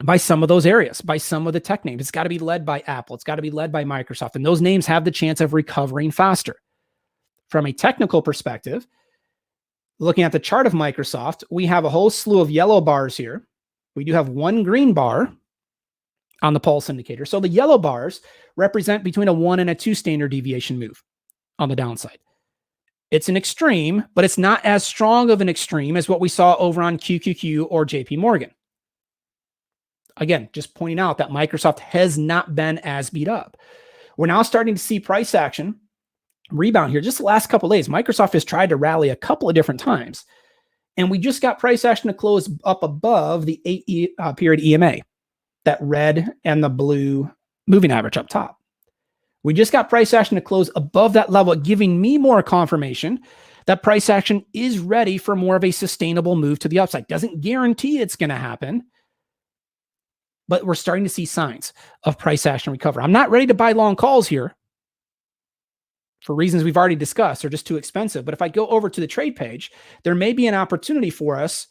by some of those areas, by some of the tech names. It's got to be led by Apple. It's got to be led by Microsoft. And those names have the chance of recovering faster. From a technical perspective, looking at the chart of Microsoft, we have a whole slew of yellow bars here. We do have one green bar on the pulse indicator. So the yellow bars represent between a 1 and a 2 standard deviation move on the downside. It's an extreme, but it's not as strong of an extreme as what we saw over on QQQ or JP Morgan. Again, just pointing out that Microsoft has not been as beat up. We're now starting to see price action rebound here. Just the last couple of days, Microsoft has tried to rally a couple of different times. And we just got price action to close up above the 8-period EMA, that red and the blue moving average up top. We just got price action to close above that level, giving me more confirmation that price action is ready for more of a sustainable move to the upside. Doesn't guarantee it's going to happen, but we're starting to see signs of price action recover. I'm not ready to buy long calls here for reasons we've already discussed. They're just too expensive. But if I go over to the trade page, there may be an opportunity for us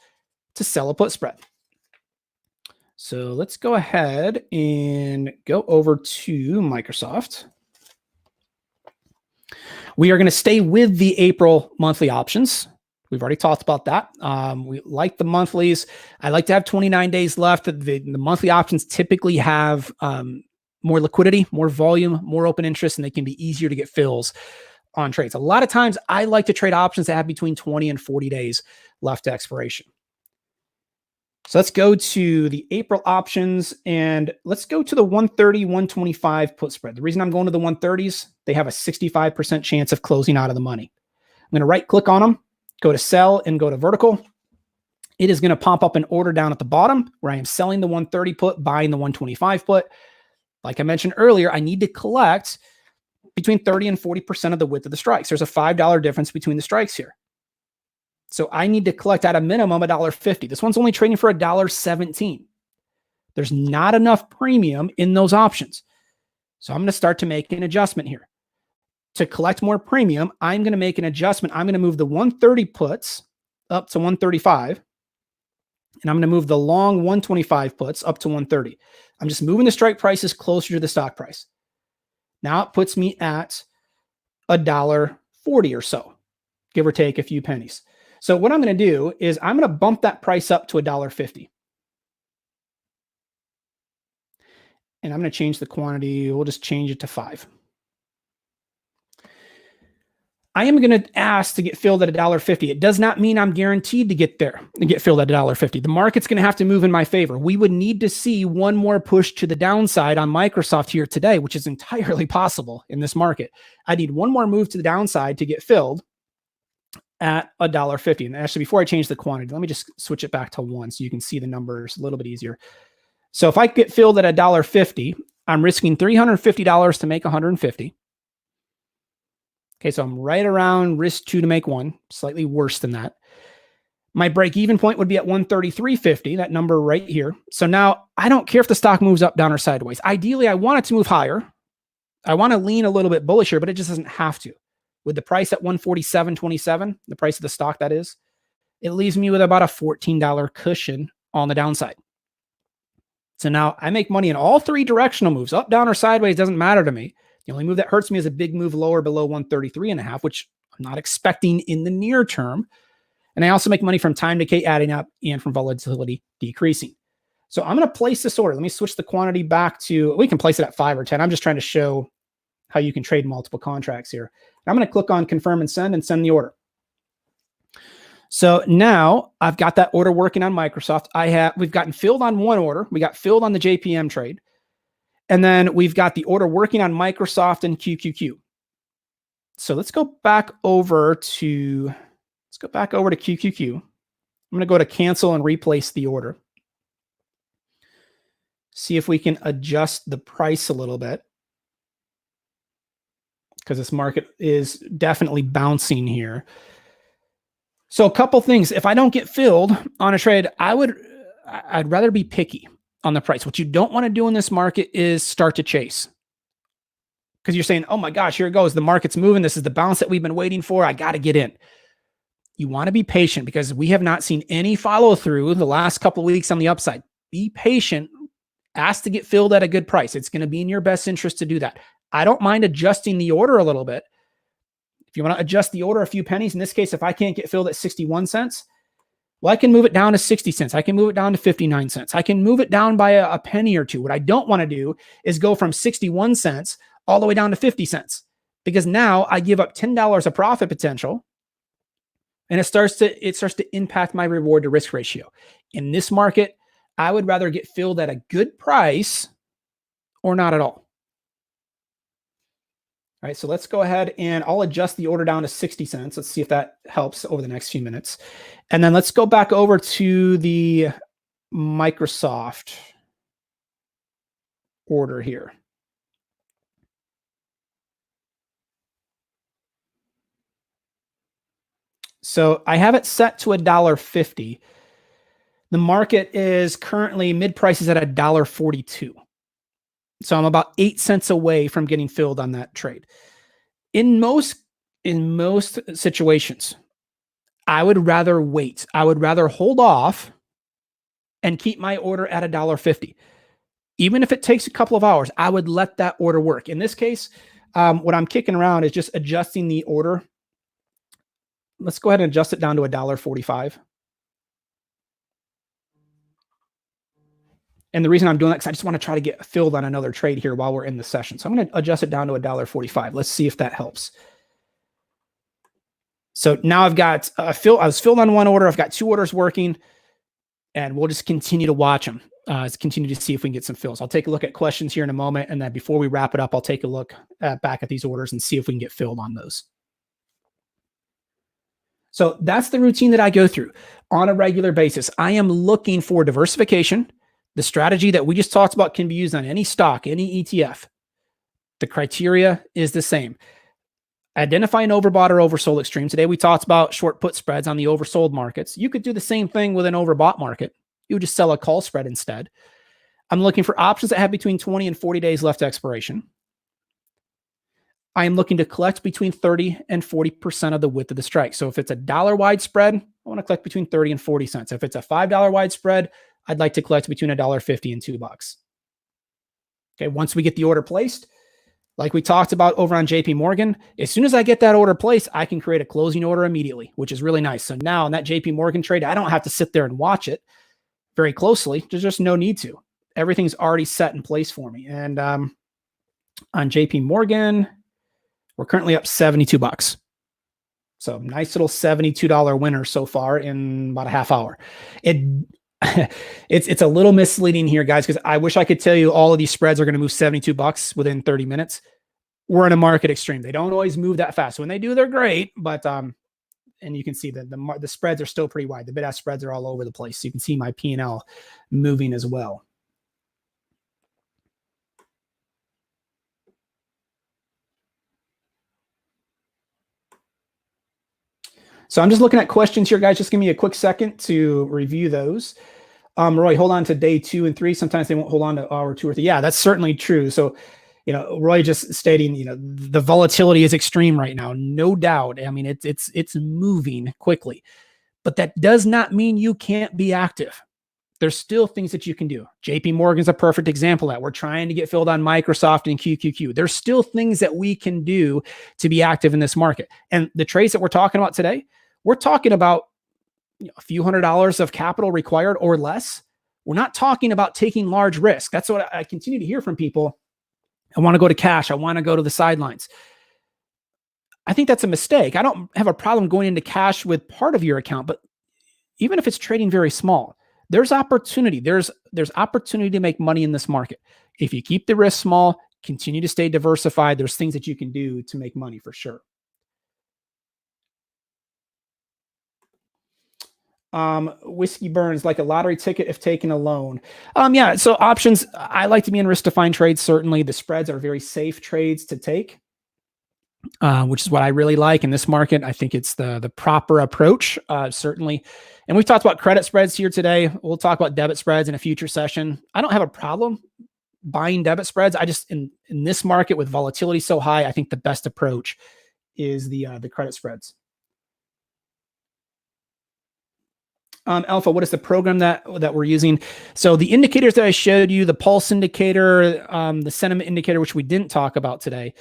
to sell a put spread. So let's go ahead and go over to Microsoft. We are going to stay with the April monthly options. We've already talked about that. We like the monthlies. I like to have 29 days left. The monthly options typically have more liquidity, more volume, more open interest, and they can be easier to get fills on trades. A lot of times I like to trade options that have between 20 and 40 days left to expiration. So let's go to the April options and let's go to the 130, 125 put spread. The reason I'm going to the 130s, they have a 65% chance of closing out of the money. I'm going to right click on them, go to sell and go to vertical. It is going to pop up an order down at the bottom where I am selling the 130 put, buying the 125 put. Like I mentioned earlier, I need to collect between 30 and 40% of the width of the strikes. There's a $5 difference between the strikes here. So I need to collect at a minimum $1.50. This one's only trading for $1.17. There's not enough premium in those options. So I'm going to start to make an adjustment here. To collect more premium, I'm going to make an adjustment. I'm going to move the 130 puts up to 135. And I'm going to move the long 125 puts up to 130. I'm just moving the strike prices closer to the stock price. Now it puts me at $1.40 or so, give or take a few pennies. So what I'm going to do is I'm going to bump that price up to $1.50. And I'm going to change the quantity. We'll just change it to 5. I am going to ask to get filled at $1.50. It does not mean I'm guaranteed to get there and get filled at $1.50. The market's going to have to move in my favor. We would need to see one more push to the downside on Microsoft here today, which is entirely possible in this market. I need one more move to the downside to get filled at $1.50. And actually, before I change the quantity, let me just switch it back to 1 so you can see the numbers a little bit easier. So if I get filled at $1.50, I'm risking $350 to make $150. Okay, so I'm right around risk 2 to make 1, slightly worse than that. My break-even point would be at 133.50, that number right here. So now I don't care if the stock moves up, down, or sideways. Ideally, I want it to move higher. I want to lean a little bit bullish here, but it just doesn't have to. With the price at 147.27, the price of the stock that is, it leaves me with about a $14 cushion on the downside. So now I make money in all 3 directional moves, up, down, or sideways, doesn't matter to me. The only move that hurts me is a big move lower below 133.5, which I'm not expecting in the near term. And I also make money from time decay adding up and from volatility decreasing. So I'm going to place this order. Let me switch the quantity back to, we can place it at 5 or 10. I'm just trying to show how you can trade multiple contracts here. I'm going to click on confirm and send the order. So now I've got that order working on Microsoft. We've gotten filled on one order. We got filled on the JPM trade. And then we've got the order working on Microsoft and QQQ. So let's go back over to QQQ. I'm going to go to cancel and replace the order. See if we can adjust the price a little bit, because this market is definitely bouncing here. So a couple things. If I don't get filled on a trade, I'd rather be picky on the price. What you don't want to do in this market is start to chase, because you're saying, oh my gosh, here it goes. The market's moving. This is the bounce that we've been waiting for. I got to get in. You want to be patient, because we have not seen any follow through the last couple of weeks on the upside. Be patient. Ask to get filled at a good price. It's going to be in your best interest to do that. I don't mind adjusting the order a little bit. If you want to adjust the order a few pennies, in this case, if I can't get filled at 61 cents, well, I can move it down to 60 cents. I can move it down to 59 cents. I can move it down by a penny or two. What I don't want to do is go from 61 cents all the way down to 50 cents, because now I give up $10 of profit potential, and it starts to impact my reward to risk ratio. In this market, I would rather get filled at a good price or not at all. All right, so let's go ahead and I'll adjust the order down to 60 cents. Let's see if that helps over the next few minutes. And then let's go back over to the Microsoft order here. So I have it set to $1.50. The market is currently mid prices at $1.42. So I'm about 8 cents away from getting filled on that trade. In most situations, I would rather wait. I would rather hold off and keep my order at $1.50. Even if it takes a couple of hours, I would let that order work. In this case, what I'm kicking around is just adjusting the order. Let's go ahead and adjust it down to $1.45. And the reason I'm doing that is I just want to try to get filled on another trade here while we're in the session. So I'm going to adjust it down to $1.45. Let's see if that helps. So now I've got I was filled on one order. I've got 2 orders working, and we'll just continue to watch them. Continue to see if we can get some fills. I'll take a look at questions here in a moment. And then before we wrap it up, I'll take a look back at these orders and see if we can get filled on those. So that's the routine that I go through on a regular basis. I am looking for diversification. The strategy that we just talked about can be used on any stock, any ETF. The criteria is the same. Identify an overbought or oversold extreme. Today we talked about short put spreads on the oversold markets. You could do the same thing with an overbought market. You would just sell a call spread instead. I'm looking for options that have between 20 and 40 days left to expiration. I am looking to collect between 30 and 40% of the width of the strike. So if it's a $1 wide spread, I want to collect between 30 and 40 cents. If it's a $5 wide spread, I'd like to collect between $1.50 and $2. Okay, once we get the order placed, like we talked about over on JP Morgan, as soon as I get that order placed, I can create a closing order immediately, which is really nice. So now in that JP Morgan trade, I don't have to sit there and watch it very closely. There's just no need to. everything's already set in place for me. And on JP Morgan, we're currently up $72. So nice little $72 winner so far in about a half hour. It's a little misleading here, guys, because I wish I could tell you all of these spreads are going to move $72 within 30 minutes. We're in a market extreme. They don't always move that fast. When they do, they're great. But and you can see that the spreads are still pretty wide. The bid-ask spreads are all over the place. So you can see my P&L moving as well. So I'm just looking at questions here, guys. Just give me a quick second to review those. Roy, hold on to day 2 and 3. Sometimes they won't hold on to hour 2 or 3. Yeah, that's certainly true. So, Roy just stating, the volatility is extreme right now, no doubt. I mean, it's moving quickly, but that does not mean you can't be active. There's still things that you can do. JP Morgan's a perfect example of that. We're trying to get filled on Microsoft and QQQ. There's still things that we can do to be active in this market. And the trades that we're talking about today, we're talking about a few $100s of capital required or less. We're not talking about taking large risk. That's what I continue to hear from people. I want to go to cash. I want to go to the sidelines. I think that's a mistake. I don't have a problem going into cash with part of your account, but even if it's trading very small, there's opportunity. There's opportunity to make money in this market. If you keep the risk small, continue to stay diversified, there's things that you can do to make money for sure. Whiskey Burns, like a lottery ticket if taken alone. Yeah, so options, I like to be in risk-defined trades. Certainly the spreads are very safe trades to take, which is what I really like in this market. I think it's the proper approach, certainly. And we've talked about credit spreads here today. We'll talk about debit spreads in a future session. I don't have a problem buying debit spreads. I just, in this market with volatility so high, I think the best approach is the credit spreads. Alpha, what is the program that we're using? So the indicators that I showed you, the pulse indicator, the sentiment indicator, which we didn't talk about today,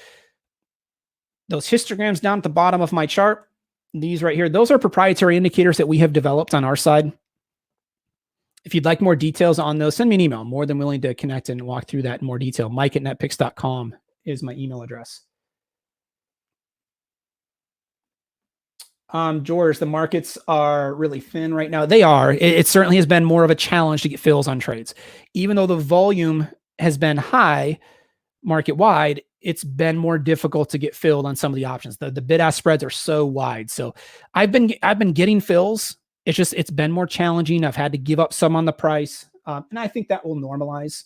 those histograms down at the bottom of my chart, these right here, those are proprietary indicators that we have developed on our side. If you'd like more details on those, send me an email. I'm more than willing to connect and walk through that in more detail. Mike@netpicks.com is my email address. George, the markets are really thin right now. They are. It certainly has been more of a challenge to get fills on trades. Even though the volume has been high market-wide, it's been more difficult to get filled on some of the options. The bid-ask spreads are so wide. So I've been getting fills. It's been more challenging. I've had to give up some on the price. And I think that will normalize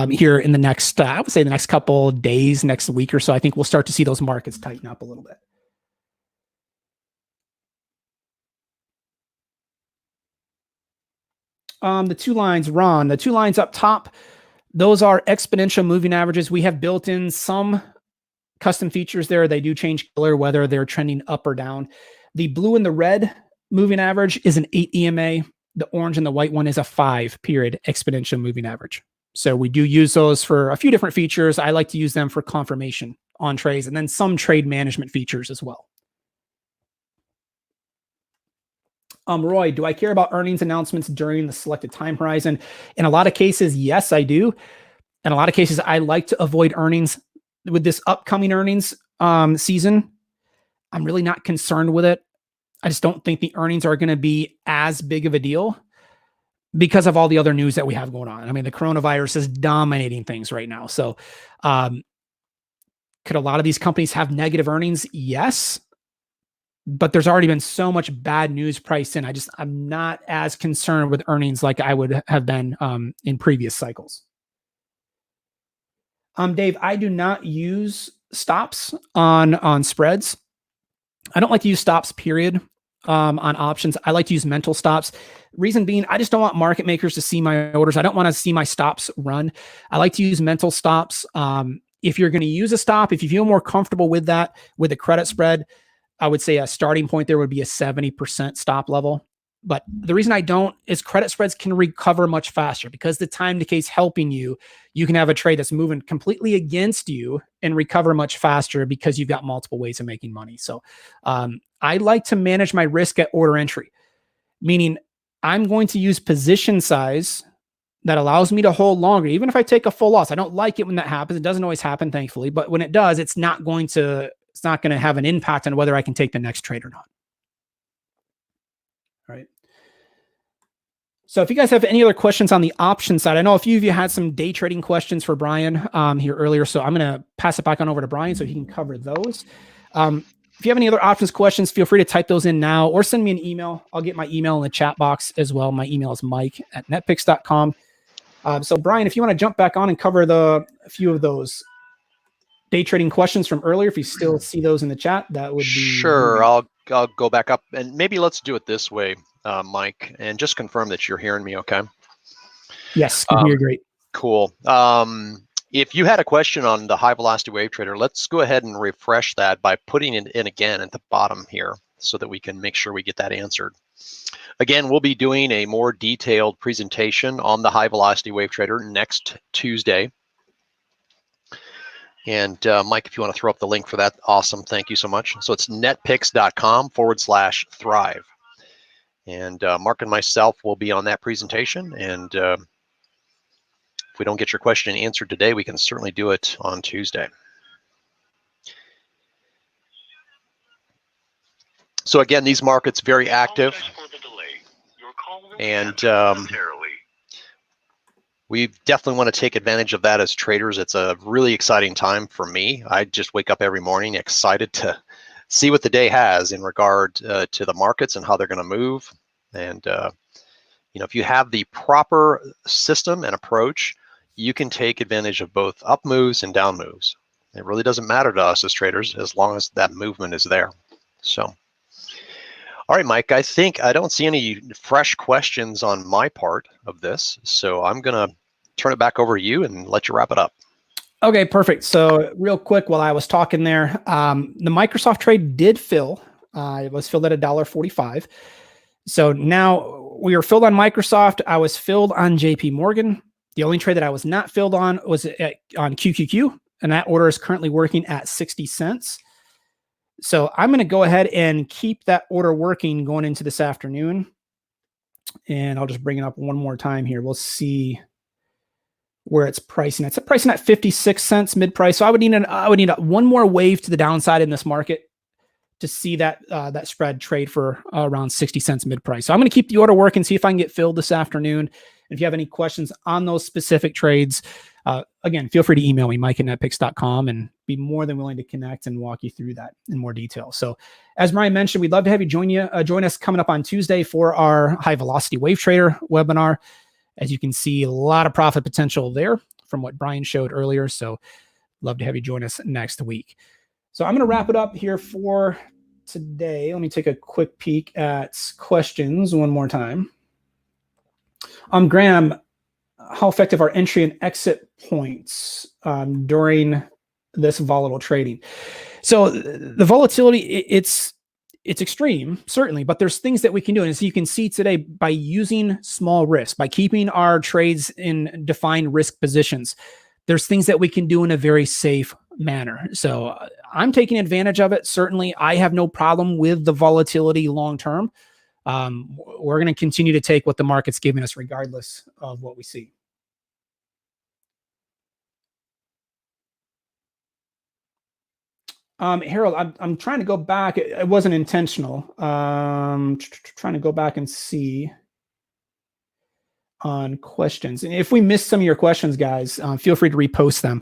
here in the next, I would say the next couple of days, next week or so. I think we'll start to see those markets tighten up a little bit. The two lines, Ron, the two lines up top, those are exponential moving averages. We have built in some custom features there. They do change color, whether they're trending up or down. The blue and the red moving average is an 8 EMA. The orange and the white one is a 5-period exponential moving average. So we do use those for a few different features. I like to use them for confirmation on trades and then some trade management features as well. Roy, do I care about earnings announcements during the selected time horizon? In a lot of cases, yes, I do. In a lot of cases, I like to avoid earnings. With this upcoming earnings season, I'm really not concerned with it. I just don't think the earnings are going to be as big of a deal because of all the other news that we have going on. I mean, the coronavirus is dominating things right now. So could a lot of these companies have negative earnings? Yes. But there's already been so much bad news priced in. I'm not as concerned with earnings like I would have been in previous cycles. Dave, I do not use stops on spreads. I don't like to use stops, period, on options. I like to use mental stops. Reason being, I just don't want market makers to see my orders. I don't want to see my stops run. I like to use mental stops. If you're going to use a stop, if you feel more comfortable with that, with a credit spread, I would say a starting point there would be a 70% stop level. But the reason I don't is credit spreads can recover much faster because the time decay is helping you. You can have a trade that's moving completely against you and recover much faster because you've got multiple ways of making money. So I like to manage my risk at order entry, meaning I'm going to use position size that allows me to hold longer, even if I take a full loss. I don't like it when that happens. It doesn't always happen, thankfully, but when it does, it's not going to have an impact on whether I can take the next trade or not. All right. So if you guys have any other questions on the option side, I know a few of you had some day trading questions for Brian here earlier, so I'm going to pass it back on over to Brian so he can cover those. If you have any other options questions, feel free to type those in now or send me an email. I'll get my email in the chat box as well. My email is mike@netpicks.com. So Brian, if you want to jump back on and cover a few of those day trading questions from earlier, if you still see those in the chat, that would be sure. I'll go back up, and maybe let's do it this way, Mike, and just confirm that you're hearing me okay. Yes, can hear great. Cool. If you had a question on the high velocity wave trader, let's go ahead and refresh that by putting it in again at the bottom here so that we can make sure we get that answered. Again, we'll be doing a more detailed presentation on the high velocity wave trader next Tuesday. And Mike, if you want to throw up the link for that, awesome. Thank you so much. So it's netpicks.com/thrive. And Mark and myself will be on that presentation. And if we don't get your question answered today, we can certainly do it on Tuesday. So again, these markets very active. And we definitely want to take advantage of that as traders. It's a really exciting time for me. I just wake up every morning excited to see what the day has in regard to the markets and how they're going to move. And you know, if you have the proper system and approach, you can take advantage of both up moves and down moves. It really doesn't matter to us as traders as long as that movement is there. So, all right, Mike, I think I don't see any fresh questions on my part of this. So I'm going to turn it back over to you and let you wrap it up. Okay, perfect. So real quick, while I was talking there, the Microsoft trade did fill. It was filled at $1.45. So now we are filled on Microsoft. I was filled on JP Morgan. The only trade that I was not filled on was on QQQ, and that order is currently working at 60 cents. So I'm going to go ahead and keep that order working going into this afternoon. And I'll just bring it up one more time here. We'll see where it's pricing. It's pricing at 56 cents mid price. So I would need one more wave to the downside in this market to see that that spread trade for around 60 cents mid price. So I'm going to keep the order working, see if I can get filled this afternoon. And if you have any questions on those specific trades, again, feel free to email me, mike@netpicks.com, and be more than willing to connect and walk you through that in more detail. So as Brian mentioned, we'd love to have you join us coming up on Tuesday for our high velocity wave trader webinar. As you can see, a lot of profit potential there from what Brian showed earlier. So love to have you join us next week. So I'm going to wrap it up here for today. Let me take a quick peek at questions one more time. Graham, how effective are entry and exit points during this volatile trading? So the volatility, it's extreme, certainly, but there's things that we can do. And as you can see today, by using small risk, by keeping our trades in defined risk positions, there's things that we can do in a very safe manner. So I'm taking advantage of it. Certainly, I have no problem with the volatility long term. We're going to continue to take what the market's giving us regardless of what we see. Harold, I'm trying to go back. It wasn't intentional. Trying to go back and see on questions. And if we missed some of your questions, guys, feel free to repost them.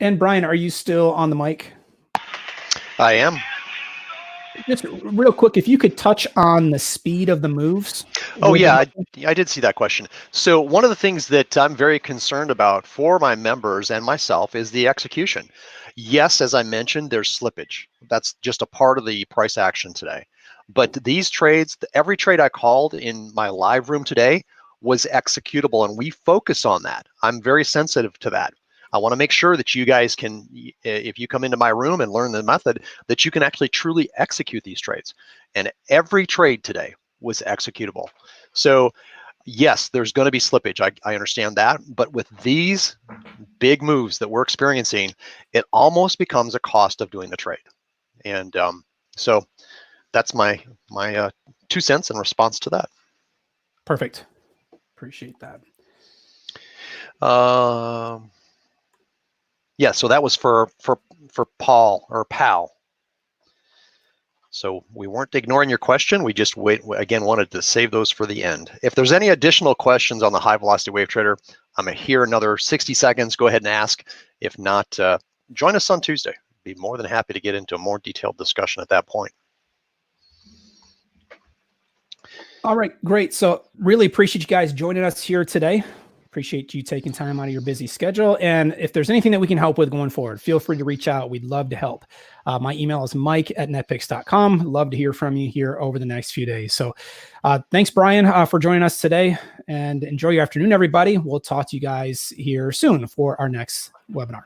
And Brian, are you still on the mic? I am. Just real quick, if you could touch on the speed of the moves. Oh, yeah, I did see that question. So one of the things that I'm very concerned about for my members and myself is the execution. Yes, as I mentioned, there's slippage. That's just a part of the price action today. But these trades, every trade I called in my live room today was executable, and we focus on that. I'm very sensitive to that. I want to make sure that you guys can, if you come into my room and learn the method, that you can actually truly execute these trades. And every trade today was executable. So yes, there's going to be slippage. I understand that. But with these big moves that we're experiencing, it almost becomes a cost of doing the trade. And so that's my 2 cents in response to that. Perfect. Appreciate that. Yeah, so that was for Paul or Pal. So we weren't ignoring your question. We just wanted to save those for the end. If there's any additional questions on the high velocity wave trader, I'm here another 60 seconds. Go ahead and ask. If not, join us on Tuesday. Be more than happy to get into a more detailed discussion at that point. All right, great. So really appreciate you guys joining us here today. Appreciate you taking time out of your busy schedule. And if there's anything that we can help with going forward, feel free to reach out. We'd love to help. My email is mike@netpicks.com. Love to hear from you here over the next few days. So thanks, Brian, for joining us today, and enjoy your afternoon, everybody. We'll talk to you guys here soon for our next webinar.